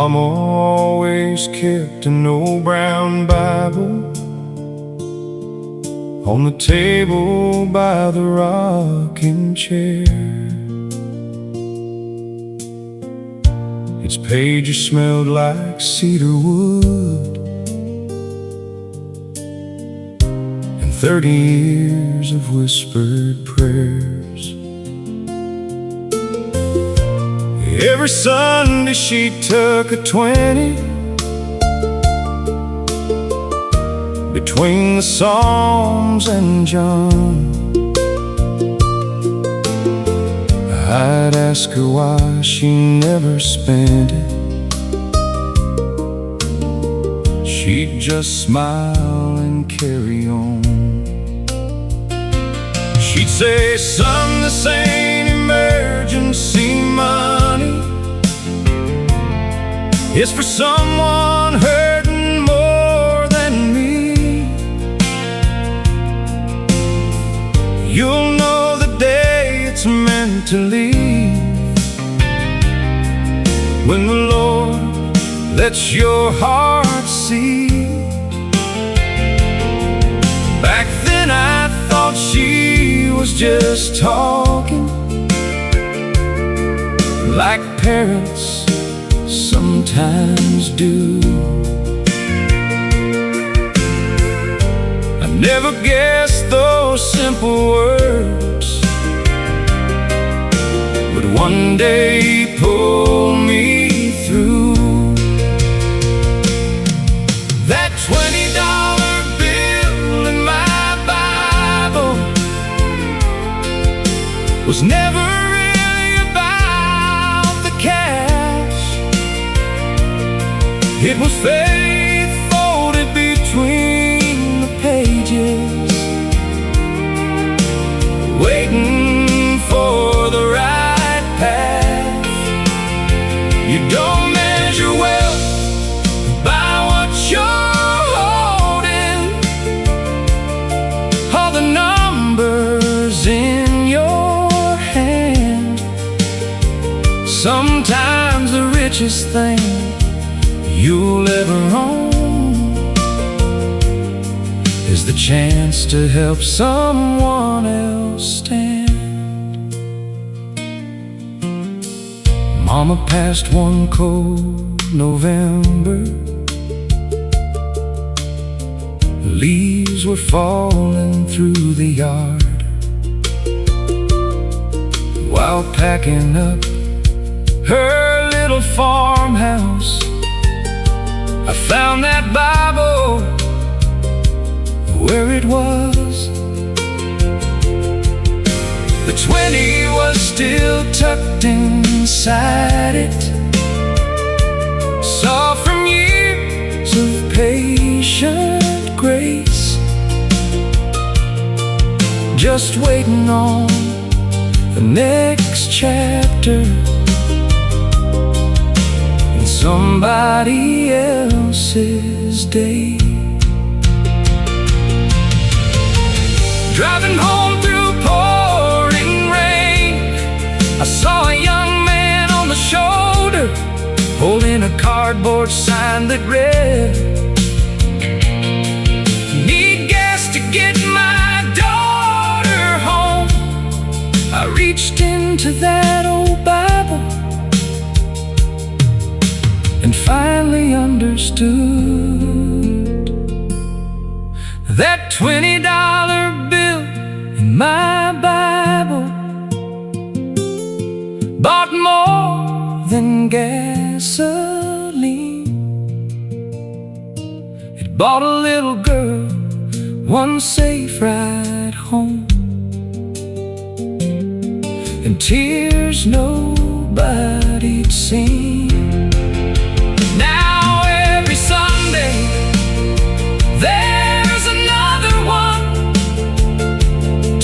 Mama always kept an old brown Bible on the table by the rocking chair. Its pages smelled like cedar wood, and 30 years of whispered prayers. Every Sunday she took a 20 between the Psalms and John. I'd ask her why she never spent it. She'd just smile and carry on. She'd say, "Son, this ain't emergency money. It's for someone hurting more than me. You'll know the day it's meant to leave, when the Lord lets your heart see." Back then I thought she was just talking, like parents sometimes do. I never guessed those simple words would one day pull me through. That $20 bill in my Bible was never really about the cash. It was faith folded between the pages, waiting for the right path. You don't measure wealth by what you're holding, all the numbers in your hand. Sometimes the richest thing you'll ever own is the chance to help someone else stand. Mama passed one cold November. Leaves were falling through the yard. While packing up her little farmhouse, I found that Bible where it was. The 20 was still tucked inside it. Saw from years of patient grace, just waiting on the next chapter in somebody else's day. Driving home through pouring rain, I saw a young man on the shoulder holding a cardboard sign that read, "Need gas to get my daughter home." I reached into that old Bible and finally understood that $20 bill in my Bible bought more than gasoline. It bought a little girl one safe ride home, and tears nobody'd seen. Now every Sunday there's another one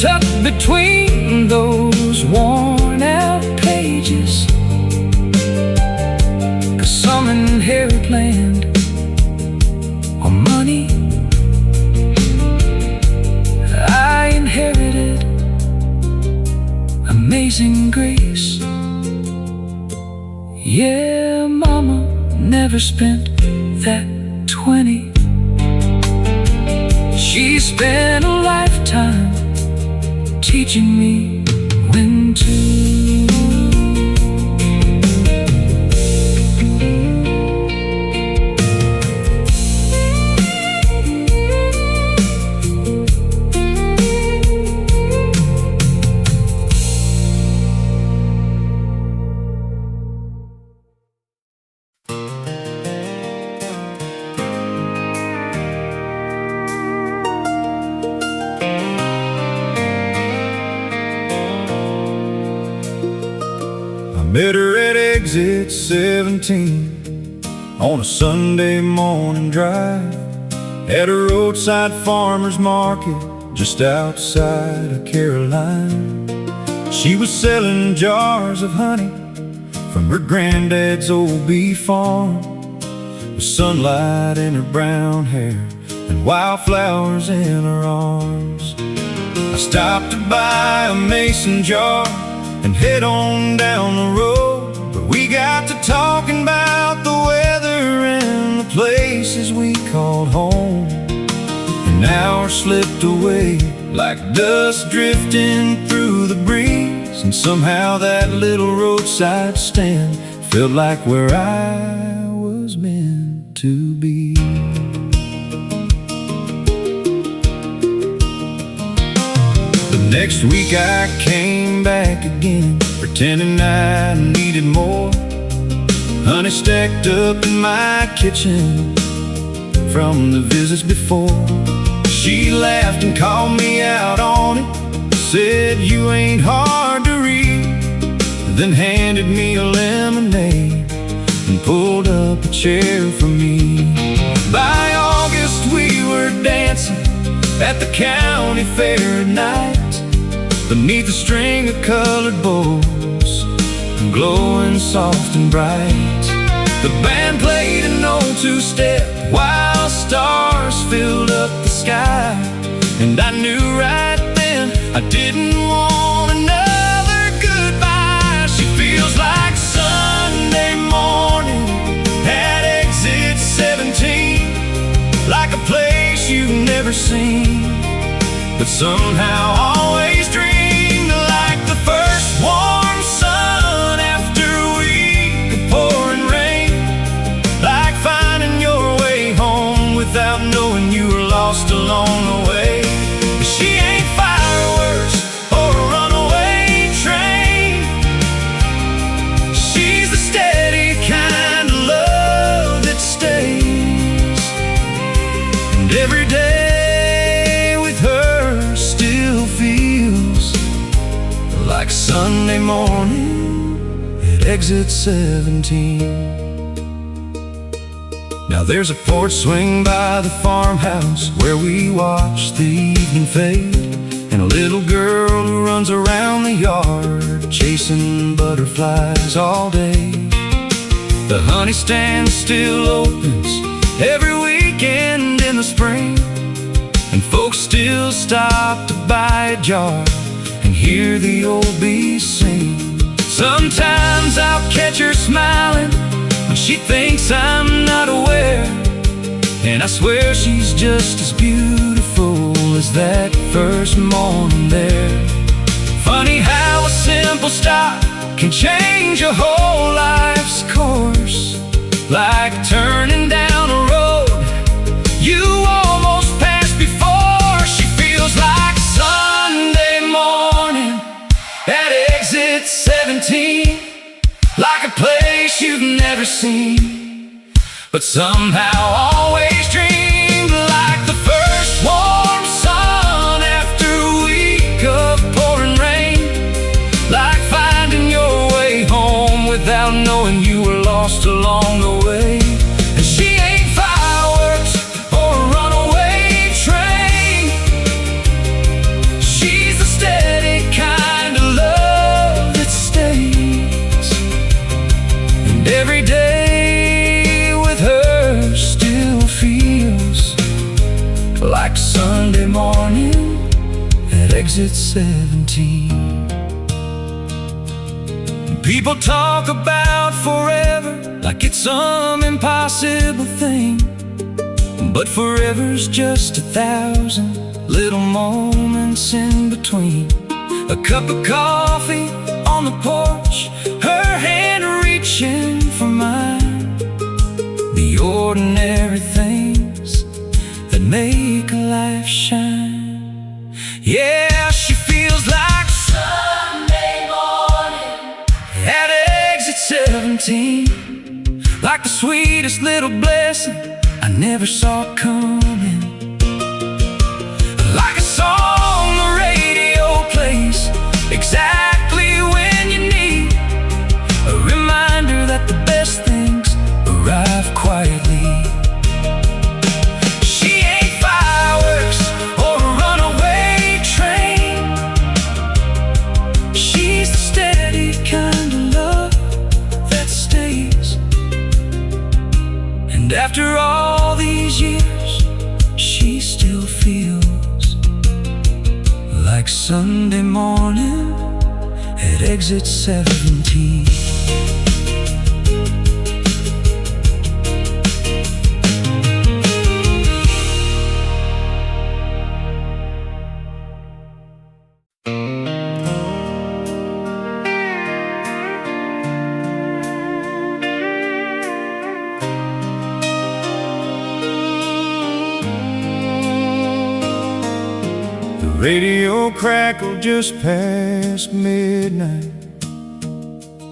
tucked between those worn out pages. 'Cause some inherit land or money. I inherited Amazing Grace. Yeah, Mama never never spent that 20. She spent a lifetime teaching me when to. Met her at exit 17 on a Sunday morning drive at a roadside farmer's market just outside of Caroline. She was selling jars of honey from her granddad's old beef farm, with sunlight in her brown hair and wildflowers in her arms. I stopped to buy a mason jar and head on down the road, but we got to talking about the weather and the places we called home. An hour slipped away like dust drifting through the breeze, and somehow that little roadside stand felt like where I was meant to be. Next week I came back again, pretending I needed more honey stacked up in my kitchen from the visits before. She laughed and called me out on it, said you ain't hard to read, then handed me a lemonade and pulled up a chair for me. By August we were dancing at the county fair at night, beneath a string of colored bows, glowing soft and bright. The band played an old two-step while stars filled up the sky, and I knew right then I didn't want another goodbye. She feels like Sunday morning at exit 17, like a place you've never seen, but somehow always dreamed. Like the first warm sun after a week of pouring rain, like finding your way home without knowing you were lost along the way. She ain't fireworks or a runaway train, she's the steady kind of love that stays, and every day with her still feels like Sunday morning at exit 17. Now there's a porch swing by the farmhouse where we watch the evening fade, and a little girl who runs around the yard chasing butterflies all day. The honey stand still opens every weekend in the spring, and folks still stop to buy a jar and hear the old bees sing. Sometimes I'll catch her smiling when she thinks I'm not aware, and I swear she's just as beautiful as that first morning there. Funny how a simple stop can change a whole life's course, like turning down a road you almost passed before. She feels like Sunday morning at exit 17, like a place you've never seen, but somehow always dreamed. Like the first warm sun after a week of pouring rain, like finding your way home without knowing you were lost along the way. And she ain't fireworks or a runaway train, she's the steady kind of love that stays, and every day with her still feels like Sunday morning at exit 17. People talk about forever like it's some impossible thing, but forever's just 1,000 little moments in between. A cup of coffee on the porch, her hand reaching for mine. The ordinary things that make a life shine. Yeah, she feels like Sunday morning at exit 17, like the sweetest little blessing I never saw coming. Like a song the radio plays exactly when you need a reminder that the best things arrive quietly. She ain't fireworks or a runaway train. She's the steady kind of love that stays. And after all these years, she still feels like Sunday morning at exit 17. Radio crackled just past midnight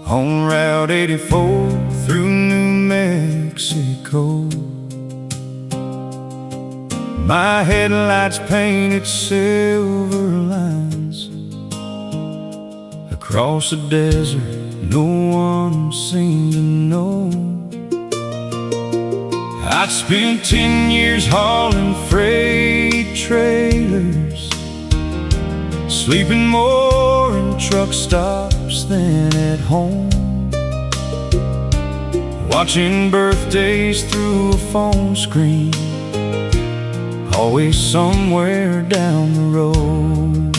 on Route 84 through New Mexico. My headlights painted silver lines across a desert no one seemed to know. I'd spent 10 years hauling freight trailers, sleeping more in truck stops than at home, watching birthdays through a phone screen, always somewhere down the road.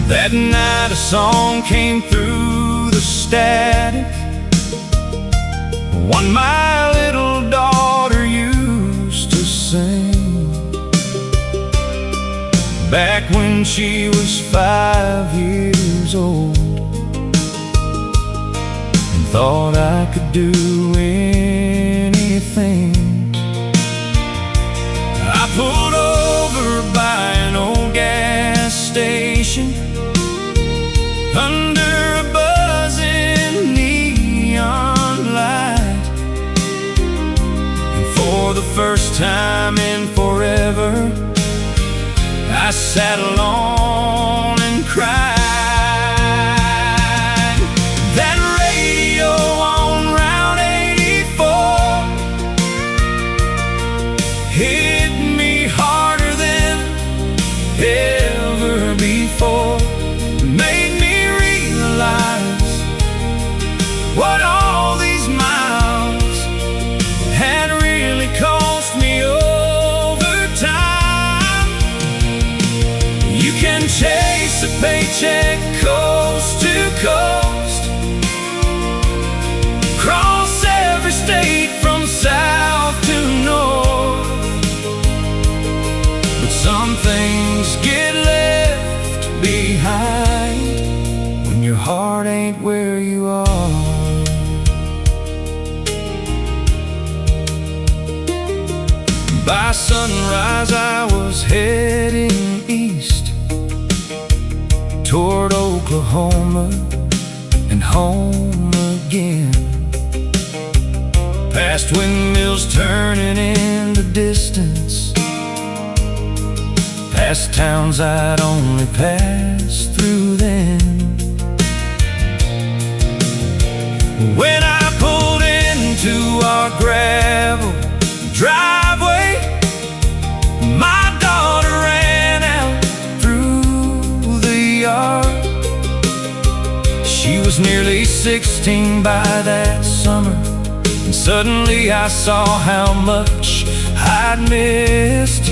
That night a song came through the static, one my little daughter used to sing back when she was 5 years old, and thought I could do anything. I pulled over by an old gas station under a buzzing neon light, and for the first time in forever I sat alone and cried. That radio on Route 84 hit me harder than ever before. Made me realize what all these miles had really cost me over time. You can chase a paycheck coast to coast, cross every state from south to north, but some things get left behind when your heart ain't where you are. By sunrise I was heading east toward Oklahoma and home again, past windmills turning in the distance, past towns I'd only passed through then. When I pulled into our gravel driveway, my daughter ran out through the yard. She was nearly 16 by that summer, and suddenly I saw how much I'd missed.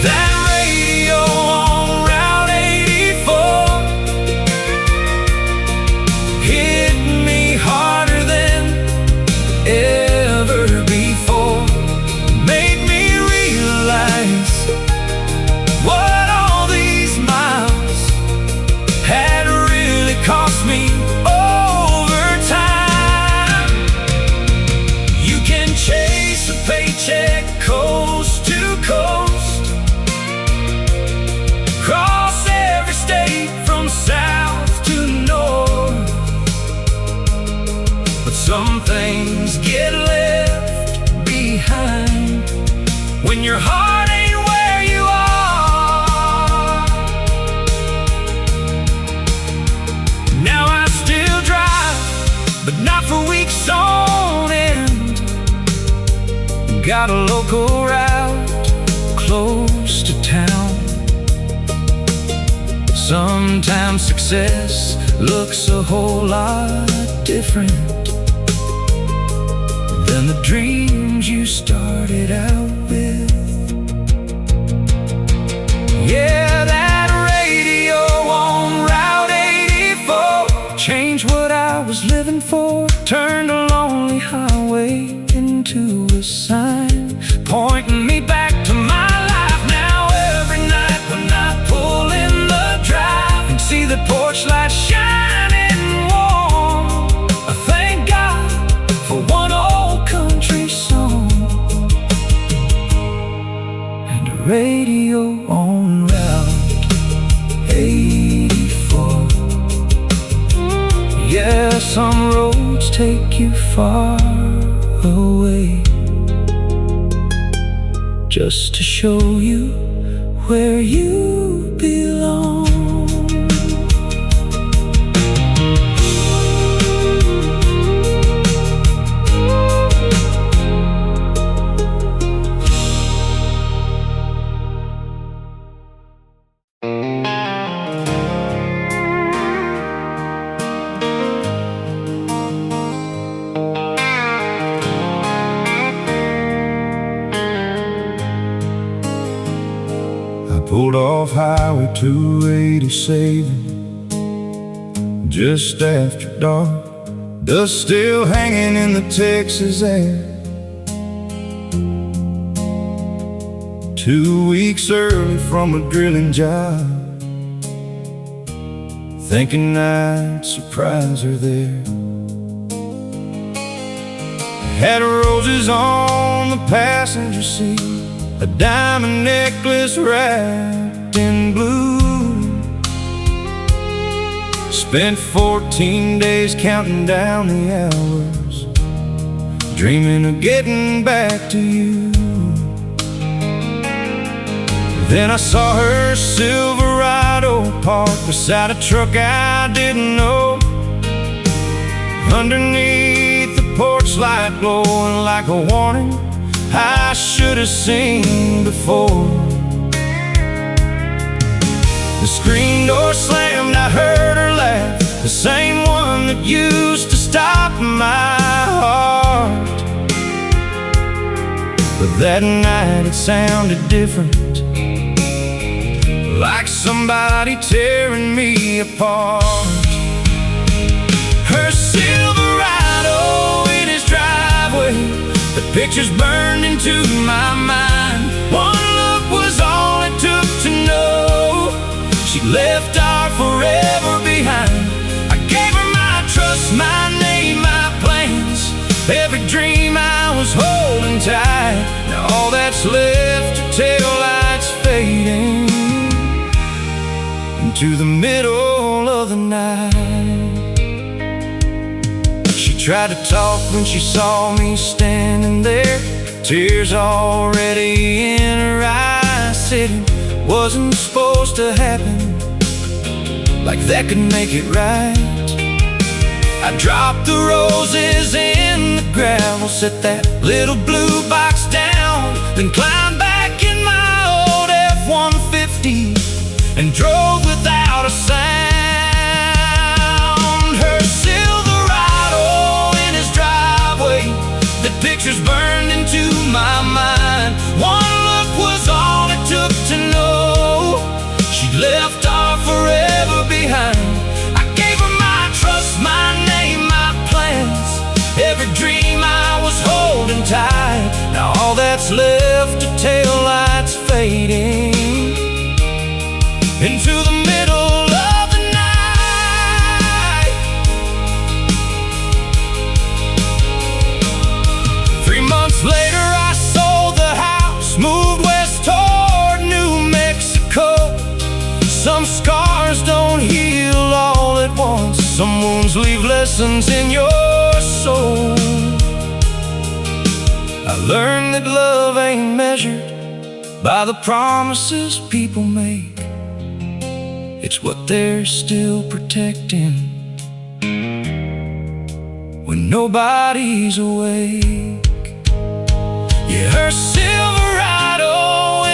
That radio on but some things get left behind when your heart ain't where you are. Now I still drive, but not for weeks on end. Got a local route close to town. Sometimes success looks a whole lot different than the dreams you started out with. Yeah, that radio on Route 84 changed what I was living for. Turned a lonely highway into a sign, pointing me back to my life. Now every night when I pull in the drive and see the porch light shining warm, I thank God for one old country song and a radio on Route 84. Yeah, some roads take you far away just to show you where you belong. Pulled off Highway 287 just after dark, dust still hanging in the Texas air. 2 weeks early from a drilling job, thinking I'd surprise her there. Had roses on the passenger seat, a diamond necklace wrapped in blue. Spent 14 days counting down the hours, dreaming of getting back to you. Then I saw her Silverado parked beside a truck I didn't know. Underneath the porch light glowing like a warning I should have seen before. The screen door slammed, I heard her laugh, the same one that used to stop my heart. But that night it sounded different, like somebody tearing me apart. Her Silverado in his driveway, the pictures burned into my mind. One look was all it took to know she left our forever behind. I gave her my trust, my name, my plans, every dream I was holding tight. Now all that's left are taillights fading into the middle of the night. She tried to talk when she saw me standing there, tears already in her eyes. Said it wasn't supposed to happen, like that could make it right. I dropped the roses in the gravel, set that little blue box down, then climbed back in my old F-150 and drove without a sound. Her Silverado in his driveway, the pictures burned into my mind. One look was all it took to know she left our forever behind. I gave her my trust, my name, my plans, every dream I was holding tight. Now all that's left are taillights fading into the middle of the night. 3 months later I sold the house, moved west toward New Mexico. Some scars don't heal all at once, some wounds leave lessons in your soul. soul. I learned that love ain't measured by the promises people make. It's what they're still protecting when nobody's awake. Yeah, her Silverado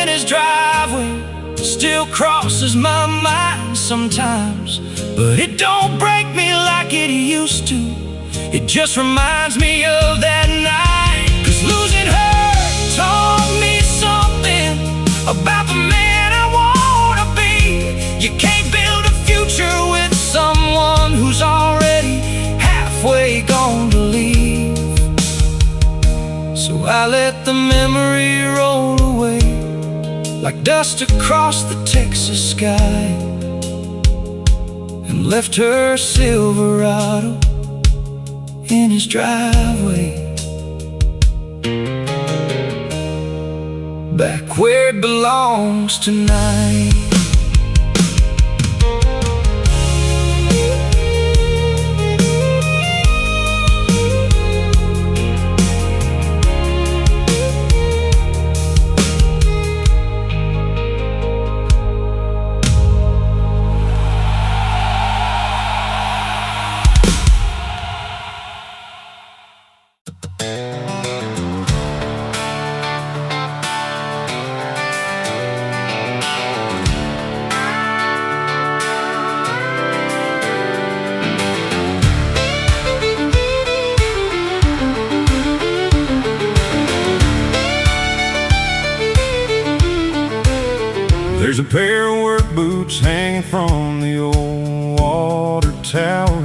in his driveway still crosses my mind sometimes, but it don't break me like it used to. It just reminds me of that night, 'cause losing her taught me something about the man I wanna be. You can't build a future with someone who's already halfway gone to leave. So I let the memory roll away like dust across the Texas sky, and left her Silverado in his driveway, back where it belongs tonight. There's a pair of work boots hanging from the old water tower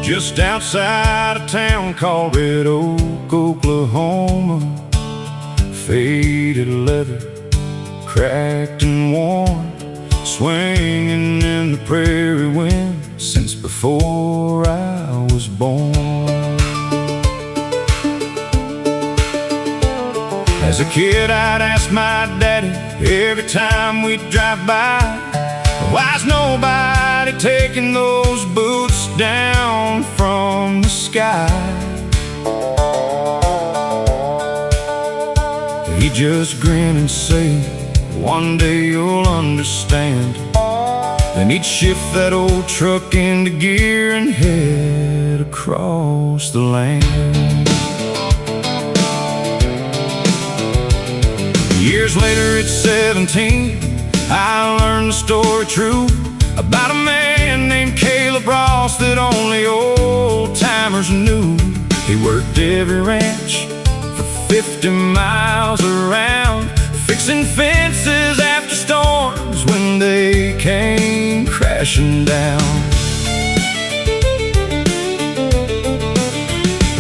just outside a town called Red Oak, Oklahoma. Faded leather, cracked and worn, swinging in the prairie wind since before I was born. As a kid, I'd ask my daddy every time we'd drive by, why's nobody taking those boots down from the sky? He'd just grin and say, one day you'll understand. Then he'd shift that old truck into gear and head across the land. Years later at 17, I learned the story true about a man named Caleb Ross that only old-timers knew. He worked every ranch for 50 miles around, fixing fences after storms when they came crashing down.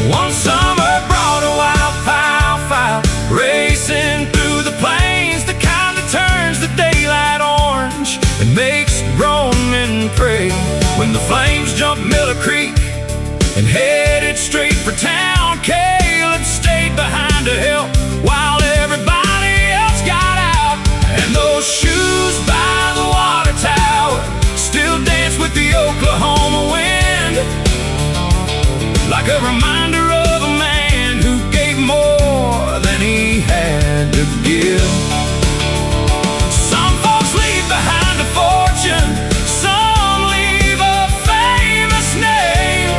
One summer brought a wild fire racing through the plains, the kind that turns the daylight orange and makes grown men pray. When the flames jumped Miller Creek and headed straight for town, Caleb stayed behind to help while everybody else got out. And those shoes by the water tower still dance with the Oklahoma wind, like a reminder of a man who gave more than he had to give. Some folks leave behind a fortune, some leave a famous name,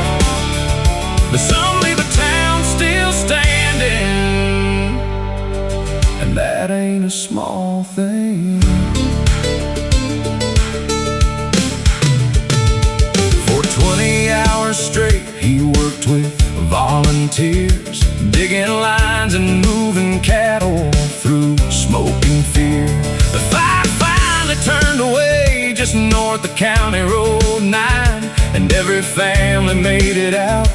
but some leave a town still standing, and that ain't a small thing. For 20 hours straight he worked with volunteers, digging lines and moving cattle through smoke and fear. The fire finally turned away just north of County Road 9, and every family made it out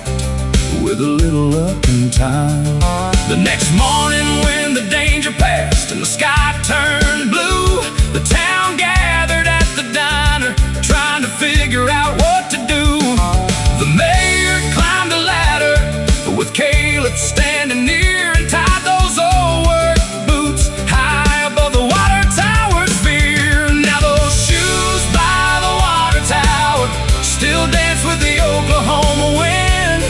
with a little luck and time. The next morning when the danger passed and the sky turned blue, the town gathered at the diner trying to figure out what to do. The mayor climbed a ladder with Caleb standing near and tied those old work boots high above the water tower's pier. Now those shoes by the water tower still dance with the Oklahoma wind,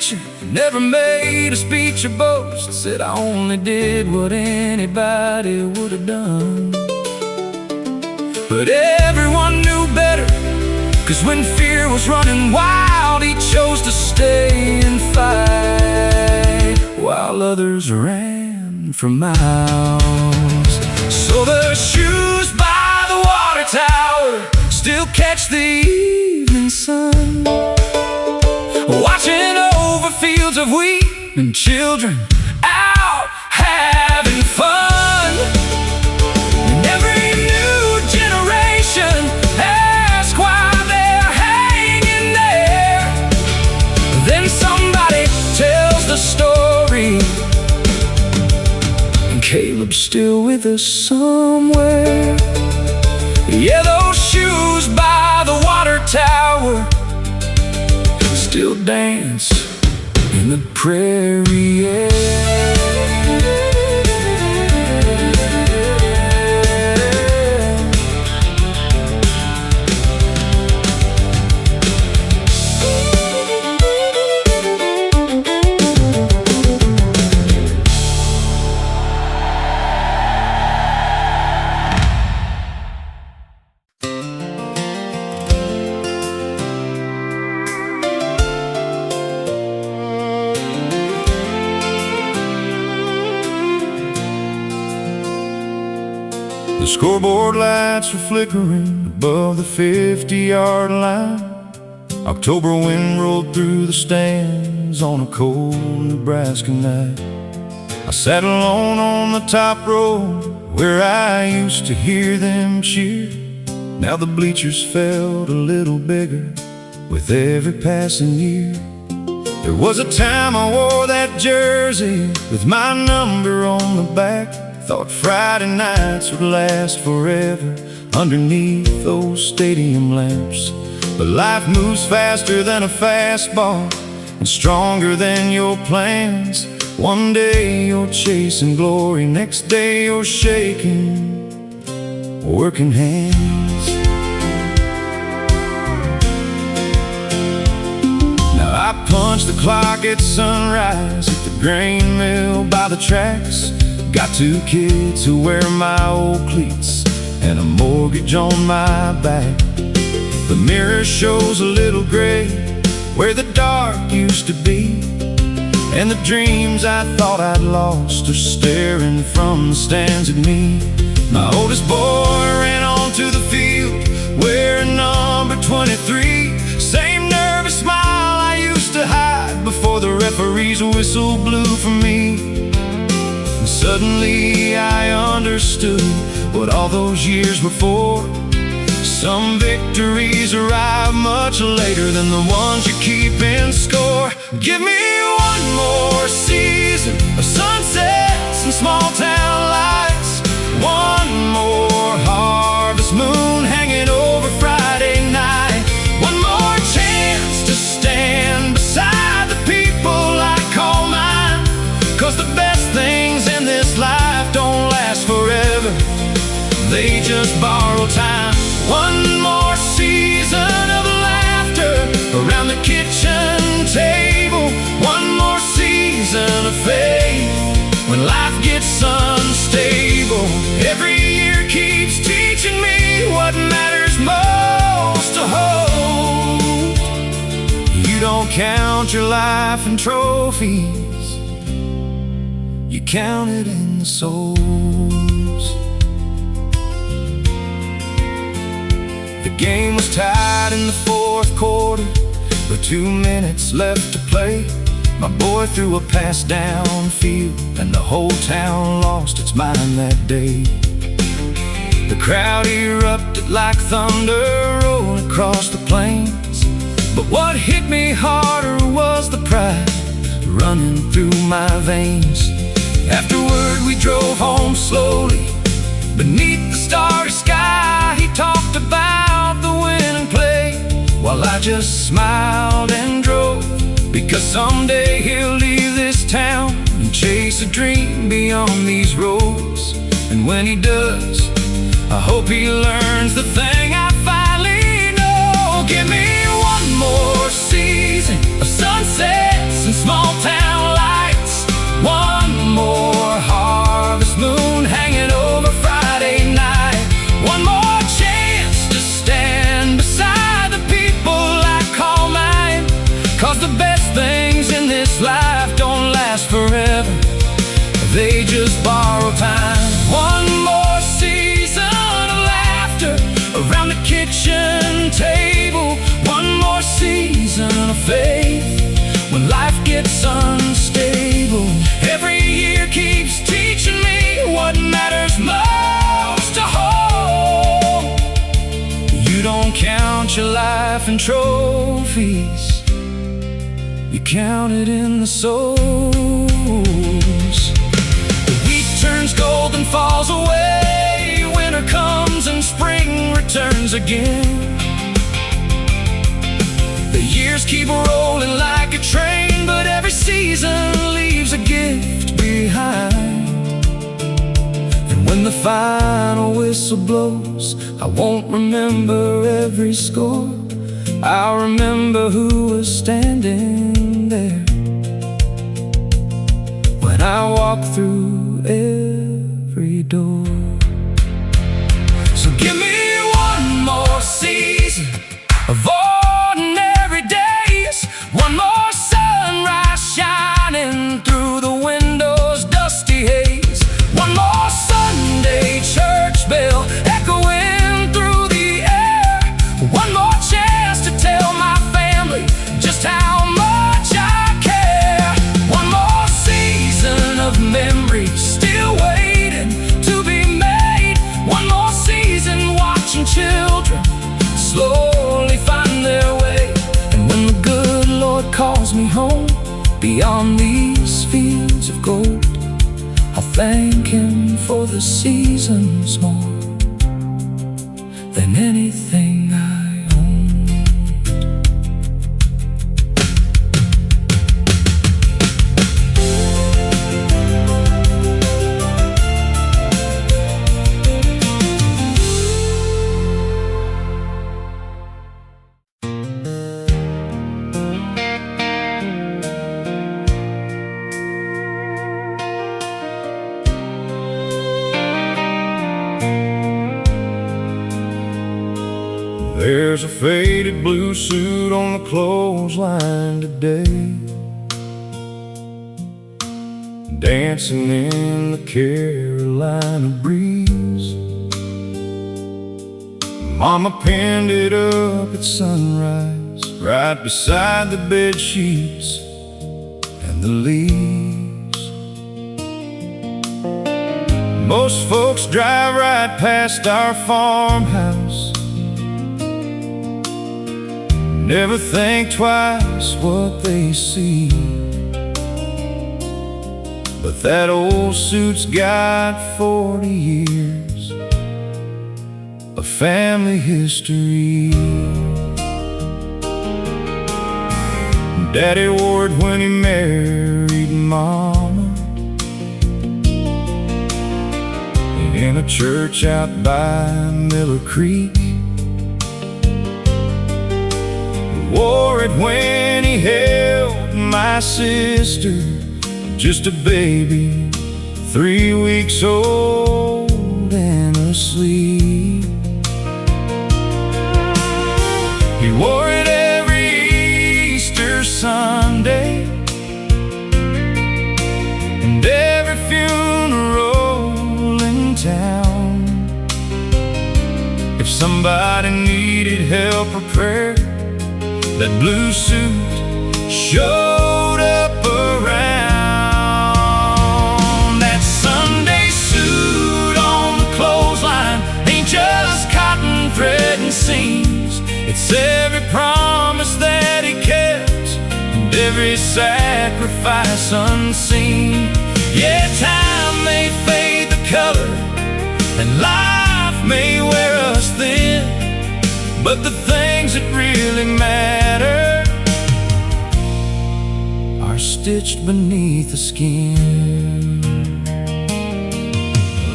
mention, never made a speech or boast. Said I only did what anybody would have done. But everyone knew better, 'cause when fear was running wild, he chose to stay and fight, while others ran for miles. So the shoes by the water tower still catch the evening sun, watching over fields of wheat and children out having fun. And every new generation asks why they're hanging there. Then somebody tells the story, and Caleb's still with us somewhere. Yeah, those shoes by the water tower still dance in the prairie air. The scoreboard lights were flickering above the 50-yard line. October wind rolled through the stands on a cold Nebraska night. I sat alone on the top row where I used to hear them cheer. Now the bleachers felt a little bigger with every passing year. There was a time I wore that jersey with my number on the back. Thought Friday nights would last forever underneath those stadium lamps. But life moves faster than a fastball and stronger than your plans. One day you're chasing glory, next day you're shaking working hands. Now I punch the clock at sunrise at the grain mill by the tracks. Got two kids who wear my old cleats and a mortgage on my back. The mirror shows a little gray where the dark used to be, and the dreams I thought I'd lost are staring from the stands at me. My oldest boy ran onto the field wearing number 23. Same nervous smile I used to hide before the referee's whistle blew for me. Suddenly I understood what all those years were for. Some victories arrive much later than the ones you keep in score. Give me one more season of sunsets and small town lights, one more harvest moon hanging over Friday night, one more chance to stand beside the people I call mine. 'Cause the best things in this life don't last forever, they just borrow time. One more season of laughter around the kitchen table, one more season of faith when life gets unstable. Every year keeps teaching me what matters most to hold. You don't count your life in trophies, you count it in the souls. The game was tied in the fourth quarter, with 2 minutes left to play. My boy threw a pass downfield, and the whole town lost its mind that day. The crowd erupted like thunder rolling across the plains. But what hit me harder was the pride running through my veins. Afterward we drove home slowly beneath the starry sky. He talked about the winning play while I just smiled and drove, because someday he'll leave this town and chase a dream beyond these roads. And when he does, I hope he learns the thing I finally know. Give me one more season of sunsets and the best things in this life don't last forever. They just borrow time. One more season of laughter around the kitchen table. One more season of faith when life gets unstable. Every year keeps teaching me what matters most to hold. You don't count your life in trophies, you count it in the souls. The wheat turns gold and falls away. Winter comes and spring returns again. The years keep rolling like a train, but every season leaves a gift behind. And when the final whistle blows, I won't remember every score. I'll remember who was standing there when I walk through every door. So give me one more season of ordinary days, one more sunrise shining through the window's dusty haze, one more Sunday church bell echoing through the air, one more chance to tell my family just how much I care, one more season of memories still waiting to be made, one more season watching children slowly find their way. And when the good Lord calls me home beyond these fields of gold, I'll thank Him for the seasons more than anything I own. There's a faded blue suit on the clothesline today, dancing in the Carolina breeze. Mama pinned it up at sunrise, right beside the bed sheets and the leaves. Most folks drive right past our farmhouse, never think twice what they see. But that old suit's got 40 years of family history. Daddy wore it when he married Mama in a church out by Miller Creek. Wore it when he held my sister, just a baby, 3 weeks old and asleep. He wore it every Easter Sunday and every funeral in town. If somebody needed help or prayer, that blue suit showed up around. That Sunday suit on the clothesline ain't just cotton thread and seams. It's every promise that he kept and every sacrifice unseen. Yeah, time may fade the color and life may wear us thin, but the things that really matter are stitched beneath the skin.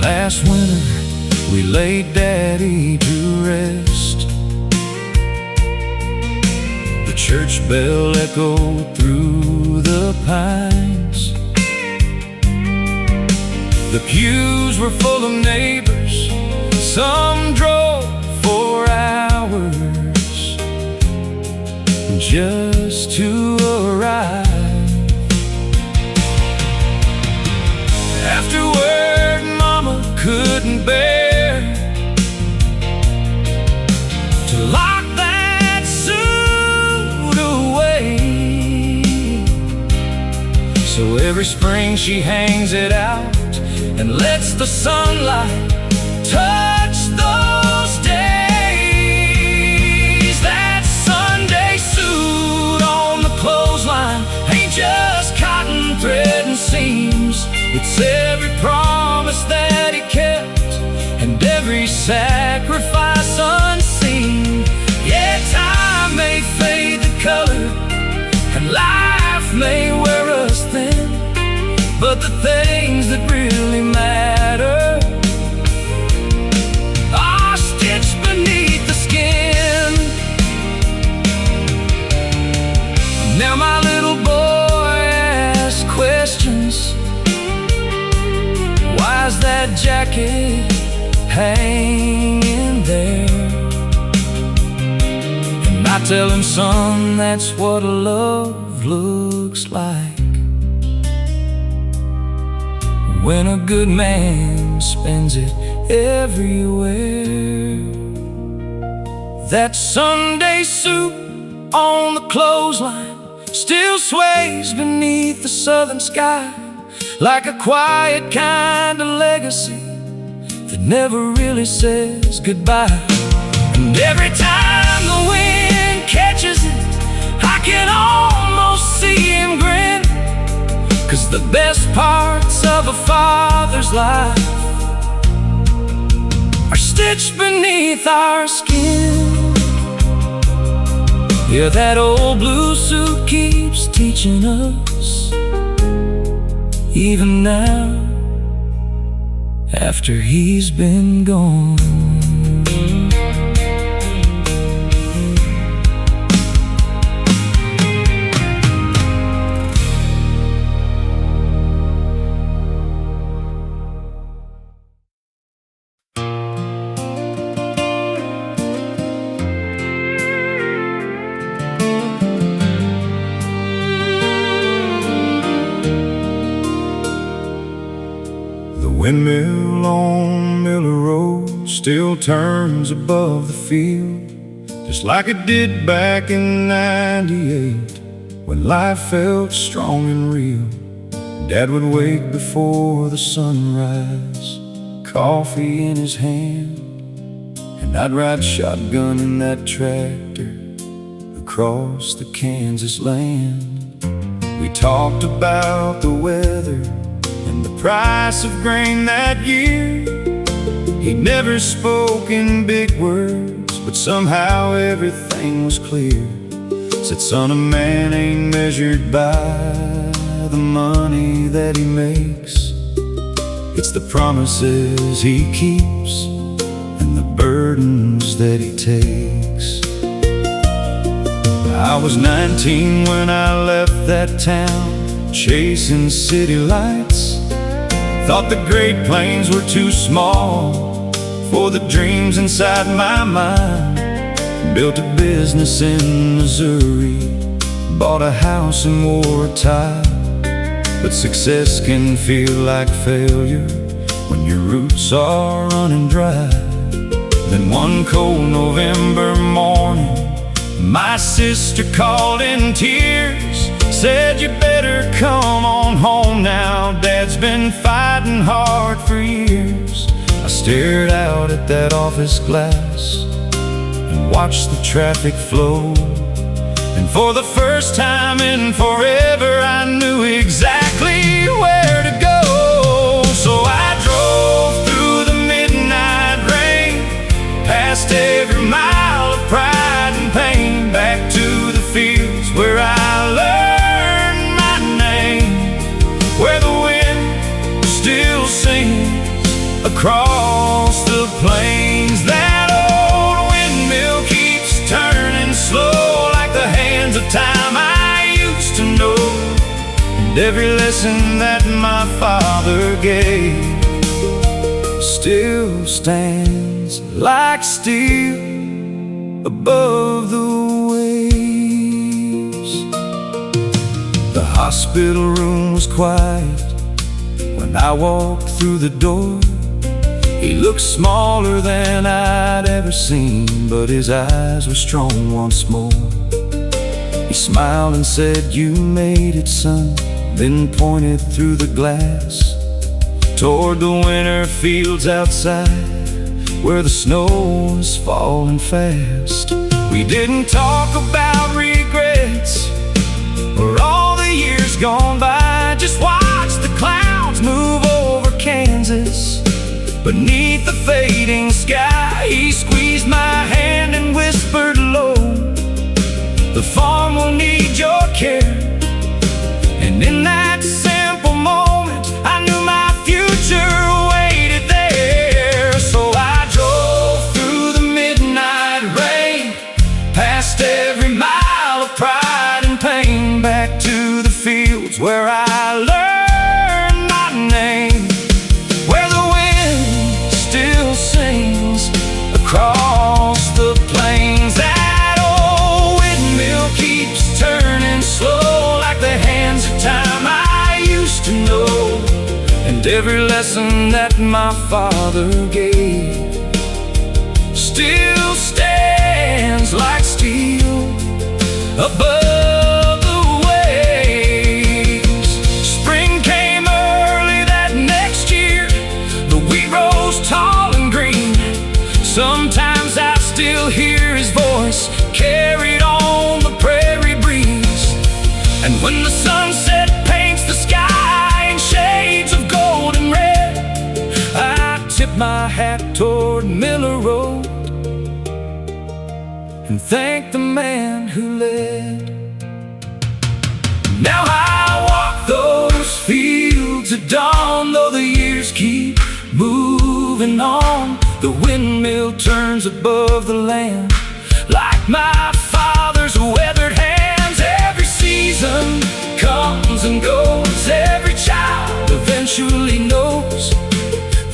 Last winter we laid Daddy to rest. The church bell echoed through the pines. The pews were full of neighbors, some drove 4 hours just to arrive. arrive. Afterward, Mama couldn't bear to lock that suit away. So every spring she hangs it out and lets the sunlight touch those days. That Sunday suit on the clothesline ain't just cotton thread and seams. It's every promise that he kept and every sacrifice unseen. Yeah, time may fade the color and life may wear us thin, but the things that really matter are stitched beneath the skin. Now my little boy asks questions. Why's that jacket hanging there? And I tell him, son, that's what love looks like when a good man spends it everywhere. That Sunday suit on the clothesline still sways beneath the southern sky, like a quiet kind of legacy that never really says goodbye. And every time the wind catches it, I can almost see him grin, 'cause the best parts of a father's life are stitched beneath our skin. Yeah, that old blue suit keeps teaching us, even now, after he's been gone. Windmill on Miller Road still turns above the field, just like it did back in '98 when life felt strong and real. Dad would wake before the sunrise, coffee in his hand, and I'd ride shotgun in that tractor across the Kansas land. We talked about the weather and the price of grain that year. He'd never spoke in big words, but somehow everything was clear. Said, son, a man ain't measured by the money that he makes. It's the promises he keeps and the burdens that he takes. I was 19 when I left that town, chasing city lights. Thought the Great Plains were too small for the dreams inside my mind. Built a business in Missouri, bought a house and wore a tie. But success can feel like failure when your roots are running dry. Then one cold November morning, my sister called in tears, said, you better come on home now, Dad's been fighting hard for years. I stared out at that office glass and watched the traffic flow, and for the first time in forever I knew exactly where to go. So I drove through the midnight rain, past every mile of pride and pain, back to the fields where I learned my name, where the wind still sings across the plains. That old windmill keeps turning slow, like the hands of time I used to know. And every lesson that my father gave still stands like steel above the waves. The hospital room was quiet when I walked through the door. He looked smaller than I'd ever seen, but his eyes were strong once more. He smiled and said, "You made it, son," then pointed through the glass toward the winter fields outside, where the snow was falling fast. We didn't talk about regrets or all the years gone by, just watched the clouds move over Kansas. Beneath the fading sky, he squeezed my hand and whispered low, "The farm will need your care." And in that simple moment, I knew my future waited there. So I drove through the midnight rain, past every mile of pride and pain, back to the fields where I learned my name, where the wind still sings across the plains. That old windmill keeps turning slow, like the hands of time I used to know. And every lesson that my father gave still stands like steel above the waves. Spring came early that next year, the wheat rose tall and green. Sometimes I still hear his voice carried on the prairie breeze. And when the sunset paints the sky in shades of gold and red, I tip my hat toward Miller Road and thank the man who led. Now I walk those fields at dawn, though the years keep moving on. The windmill turns above the land like my father's weathered hands. Every season comes and goes, every child eventually knows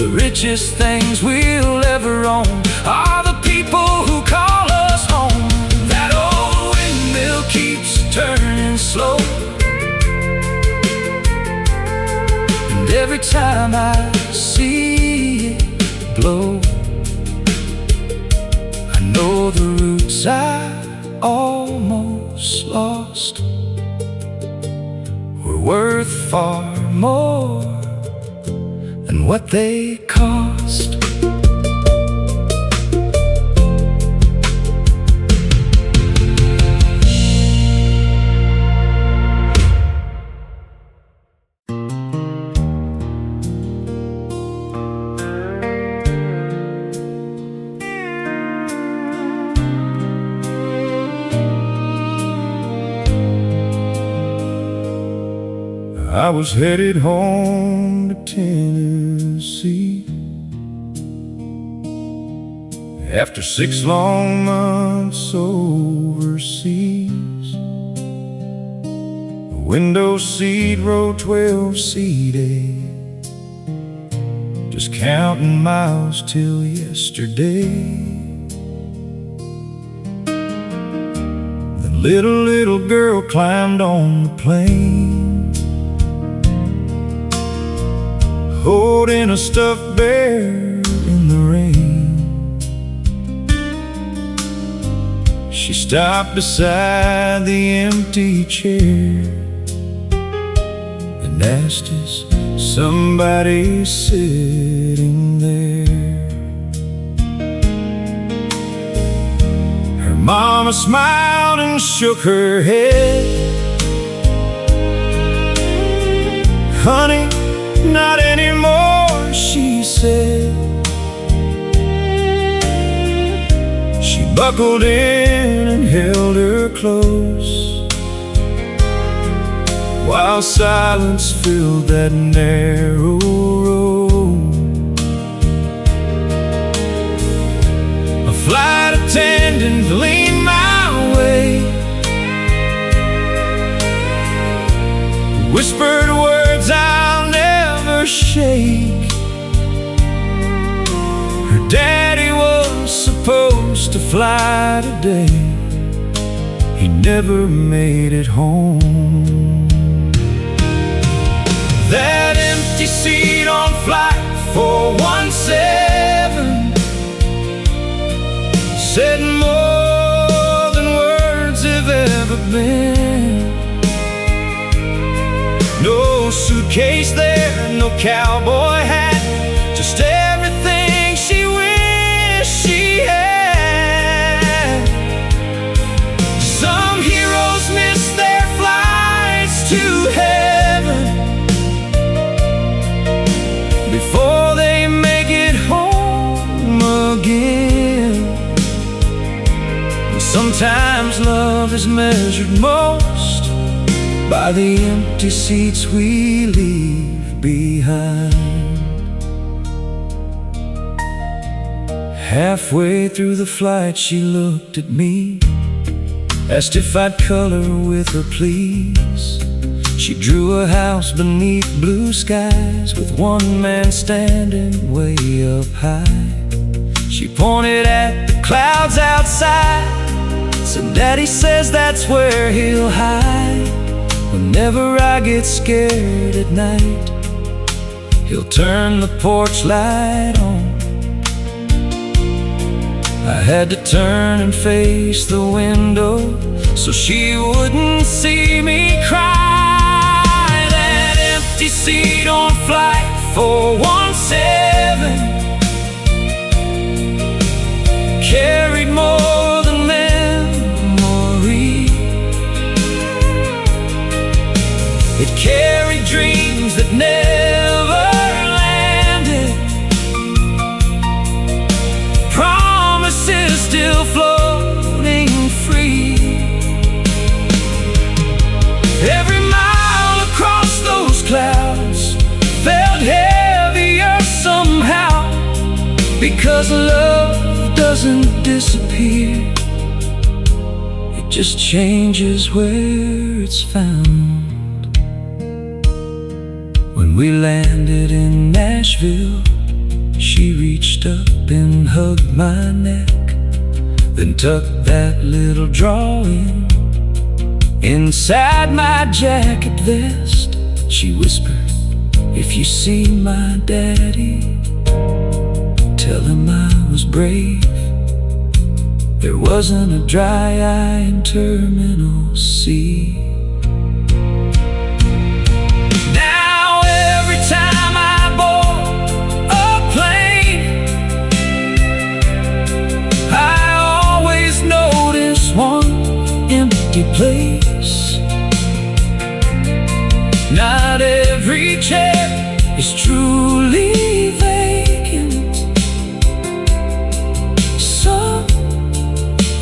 the richest things we'll ever own are the people who call us home. That old windmill keeps turning slow, and every time I see it blow, I know the roots I almost lost were worth far more than what they cost. I was headed home to Tennessee after 6 long months overseas. The window seat, row 12, seat 8, just counting miles till yesterday. The little girl climbed on the plane, holding a stuffed bear in the rain. She stopped beside the empty chair and asked, "Is somebody sitting there?" Her mama smiled and shook her head. "Honey, not anymore," she said. She buckled in and held her close, while silence filled that narrow road. A flight attendant leaned my way, whispered words I'll never shake. Her daddy was supposed to fly today, he never made it home. suitcase there, no cowboy hat, just everything she wished she had. Some heroes miss their flights to heaven before they make it home again. And sometimes love is measured most by the empty seats we leave behind. Halfway through the flight she looked at me, asked if I'd color with her please. She drew a house beneath blue skies with one man standing way up high. She pointed at the clouds outside, said, "Daddy says that's where he'll hide. Whenever I get scared at night, he'll turn the porch light on." I had to turn and face the window so she wouldn't see me cry. That empty seat on flight 417 carried more than memory. It carried dreams that never landed, promises still floating free. Every mile across those clouds felt heavier somehow, because love doesn't disappear, it just changes where it's found. When we landed in Nashville, she reached up and hugged my neck, then tucked that little drawing inside my jacket vest. She whispered, "If you see my daddy, tell him I was brave. There wasn't a dry eye in Terminal C." Now every time I board a plane, I always notice one empty place. Not every chair is truly vacant. Some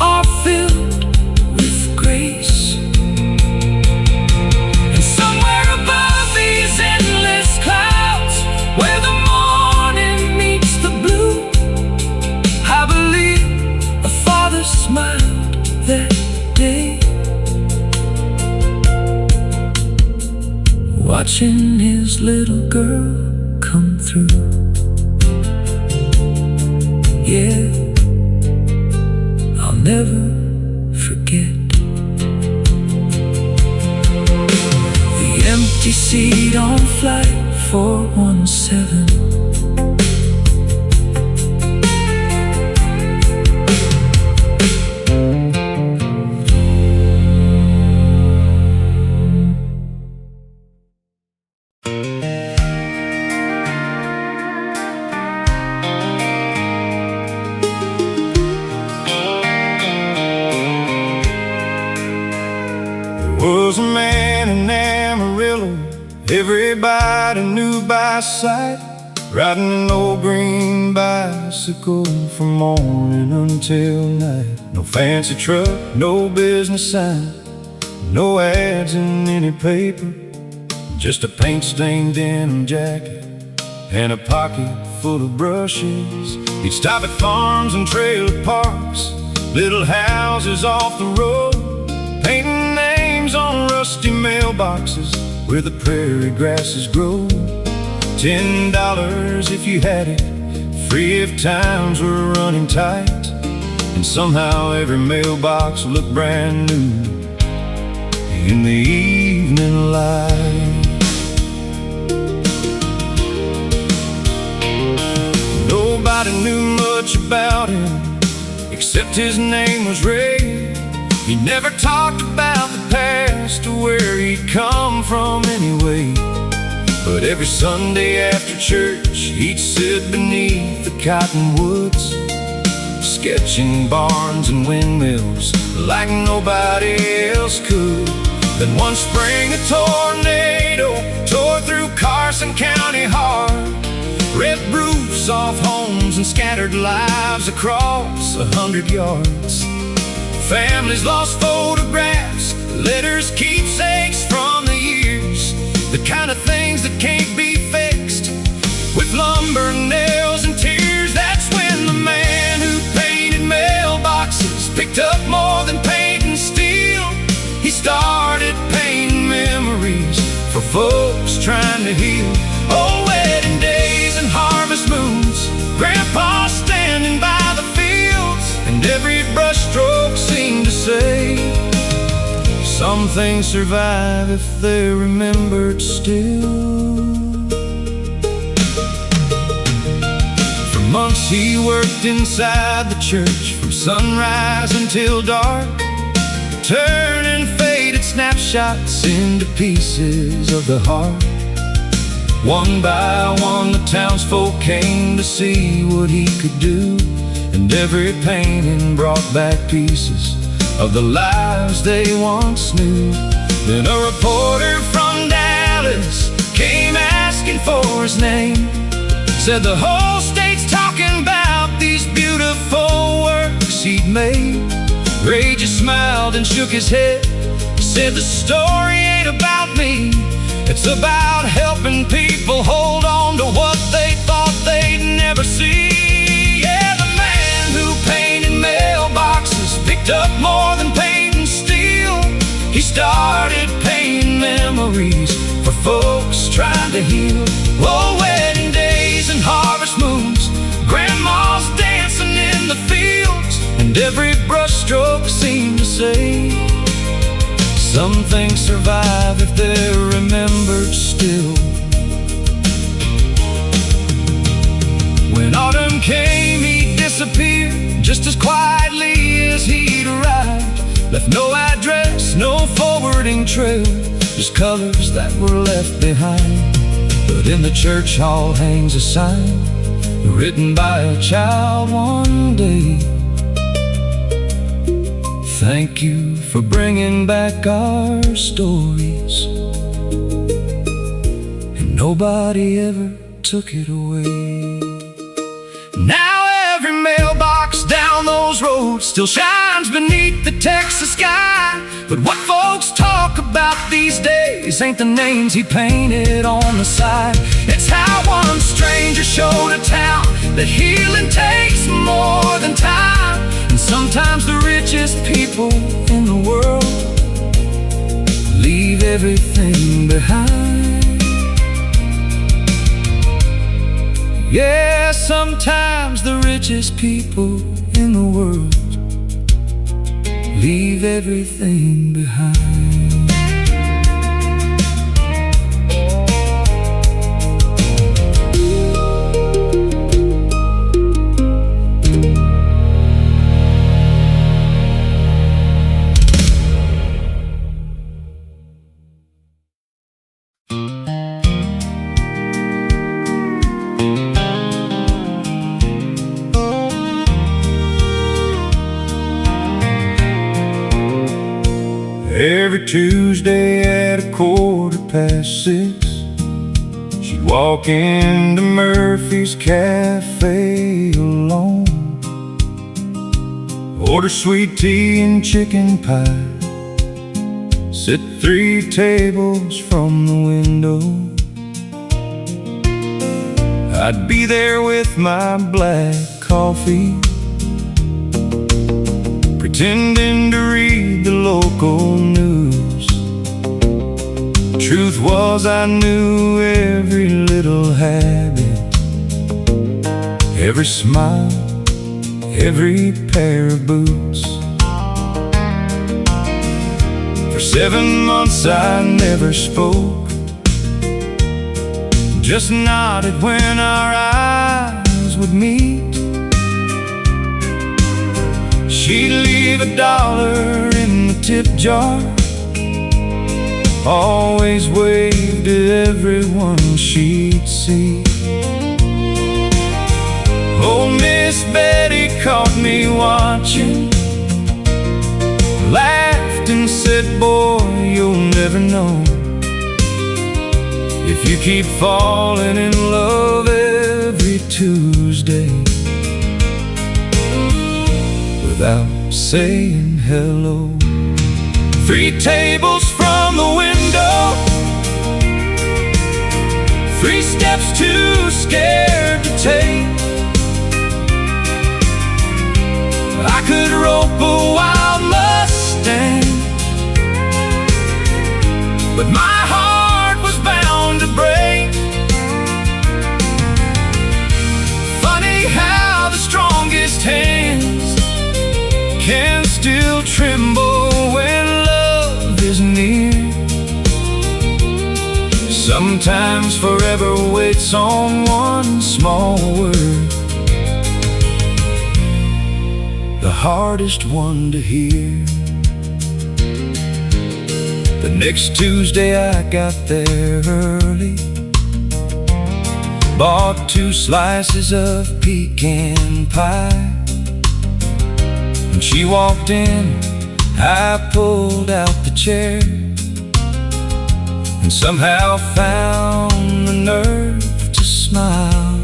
are filled with grace. And somewhere above these endless clouds, where the morning meets the blue, I believe a father smiled that day, watching his little girl come through. Yeah, I'll never forget the empty seat on flight 417. Was a man in Amarillo everybody knew by sight, riding an old green bicycle from morning until night. No fancy truck, no business sign, no ads in any paper, just a paint-stained denim jacket and a pocket full of brushes. He'd stop at farms and trailer parks, little houses off the road, painting names on rusty mailboxes where the prairie grasses grow. $10 if you had it, free if times were running tight, and somehow every mailbox looked brand new in the evening light. Nobody knew much about him except his name was Ray. He never talked about the past or where he'd come from anyway. But every Sunday after church, he'd sit beneath the cottonwoods, sketching barns and windmills like nobody else could. Then one spring a tornado tore through Carson County hard, ripped roofs off homes and scattered lives across 100 yards. Families lost photographs, letters, keepsakes from the years, the kind of things that can't be fixed with lumber, nails, and tears. That's when the man who painted mailboxes picked up more than paint and steel. He started painting memories for folks trying to heal. Oh, wedding days and harvest moons, Grandpa standing by the fields, and every brushstroke seemed to say, some things survive if they're remembered still. For months he worked inside the church from sunrise until dark, turning faded snapshots into pieces of the heart. One by one the townsfolk came to see what he could do, and every painting brought back pieces of the lives they once knew. Then a reporter from Dallas came asking for his name, said the whole state's talking about these beautiful works he'd made. Ray just smiled and shook his head, said the story ain't about me, it's about helping people hold on to what they thought they'd never see. Yeah, the man who painted mailboxes picked up more than paint and steel. He started painting memories for folks trying to heal. Oh, wedding days and harvest moons, grandmas dancing in the fields, and every brushstroke seemed to say, some things survive if they're remembered still. When autumn came, he disappeared just as quietly as he'd arrived. Left no address, no forwarding trail, just colors that were left behind. But in the church hall hangs a sign written by a child one day. Thank you for bringing back our stories, and nobody ever took it away. Now every mailbox down those roads still shines beneath the Texas sky. But what folks talk about these days ain't the names he painted on the side. It's how one stranger showed a town that healing takes more than time. And sometimes the richest people in the world leave everything behind. Yeah, sometimes the richest people in the world leave everything behind. Every Tuesday at 6:15, she'd walk into Murphy's Cafe alone, order sweet tea and chicken pie, sit 3 tables from the window. I'd be there with my black coffee, pretending to read the local news. Truth was, I knew every little habit, every smile, every pair of boots. For 7 months I never spoke, just nodded when our eyes would meet. She'd leave $1 in the tip jar, always waved to everyone she'd see. Old Miss Betty caught me watching, laughed and said, boy, you'll never know if you keep falling in love every Tuesday without saying hello. 3 tables from the window, 3 steps too scared to take. I could rope a wild Mustang, but my heart was bound to break. Funny how the strongest hands can still tremble when love is near. Sometimes forever waits on one small word, the hardest one to hear. The next Tuesday I got there early, bought 2 slices of pecan pie. When she walked in, I pulled out the chair and somehow found the nerve to smile.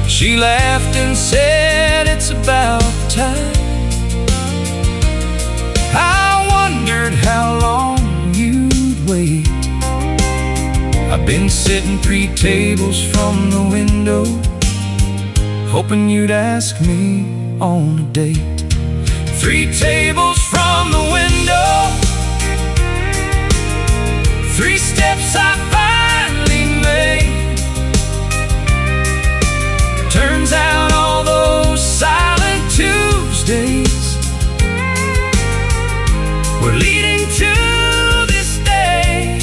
She laughed and said, it's about time. I wondered how long you'd wait. I've been sitting 3 tables from the window, hoping you'd ask me on a date. 3 tables from the window, 3 steps I finally made. Turns out all those silent Tuesdays were leading to this day.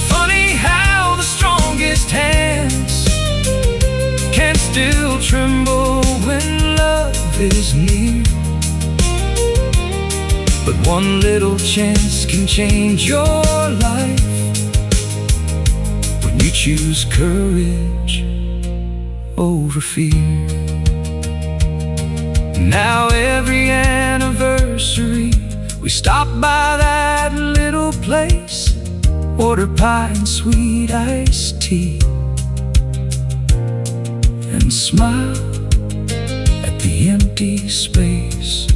Funny how the strongest hands can still tremble when love is near. But one little chance can change your life when you choose courage over fear. Now every anniversary we stop by that little place, order pie and sweet iced tea, and smile at the empty space.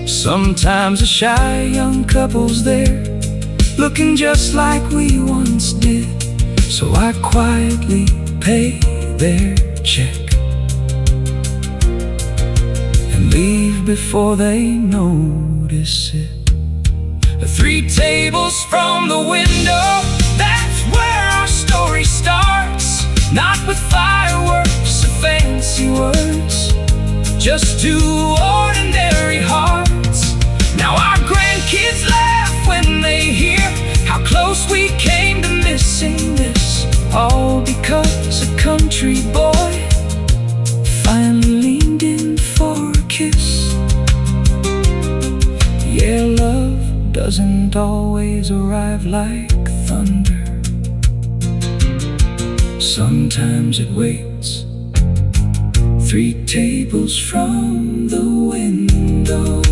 Sometimes a shy young couple's there, looking just like we once did, so I quietly pay their check and leave before they notice it. 3 tables from the window, that's where our story starts. Not with fireworks or fancy words, just 2 ordinary hearts. Now our grandkids laugh when they hear how close we came to missing this, all because a country boy finally leaned in for a kiss. Yeah, love doesn't always arrive like thunder. Sometimes it waits 3 tables from the window.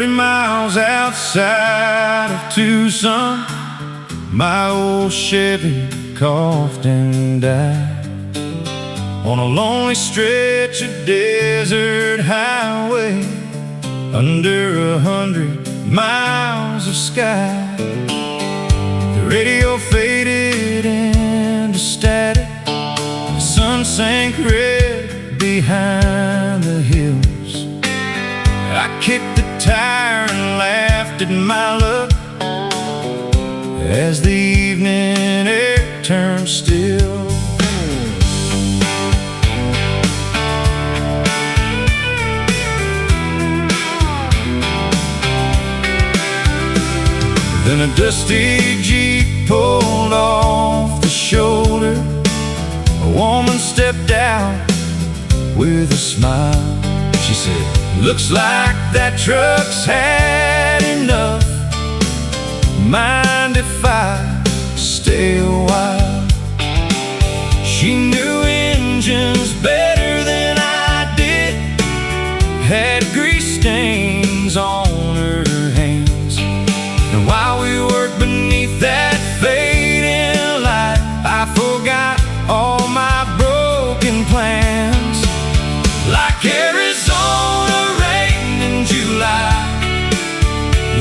Miles outside of Tucson, my old Chevy coughed and died on a lonely stretch of desert highway, under 100 miles of sky. The radio faded into static, the sun sank red behind the hills. kicked the tire and laughed at my luck as the evening air turned still. Then a dusty Jeep pulled off the shoulder. A woman stepped out with a smile. She said, "Looks like that truck's had enough. Mind if I stay a while?" She knew engines better than I did, had grease stains on her hands. And while we worked beneath that fading light, I forgot all my broken plans. Like Arizona rain in July,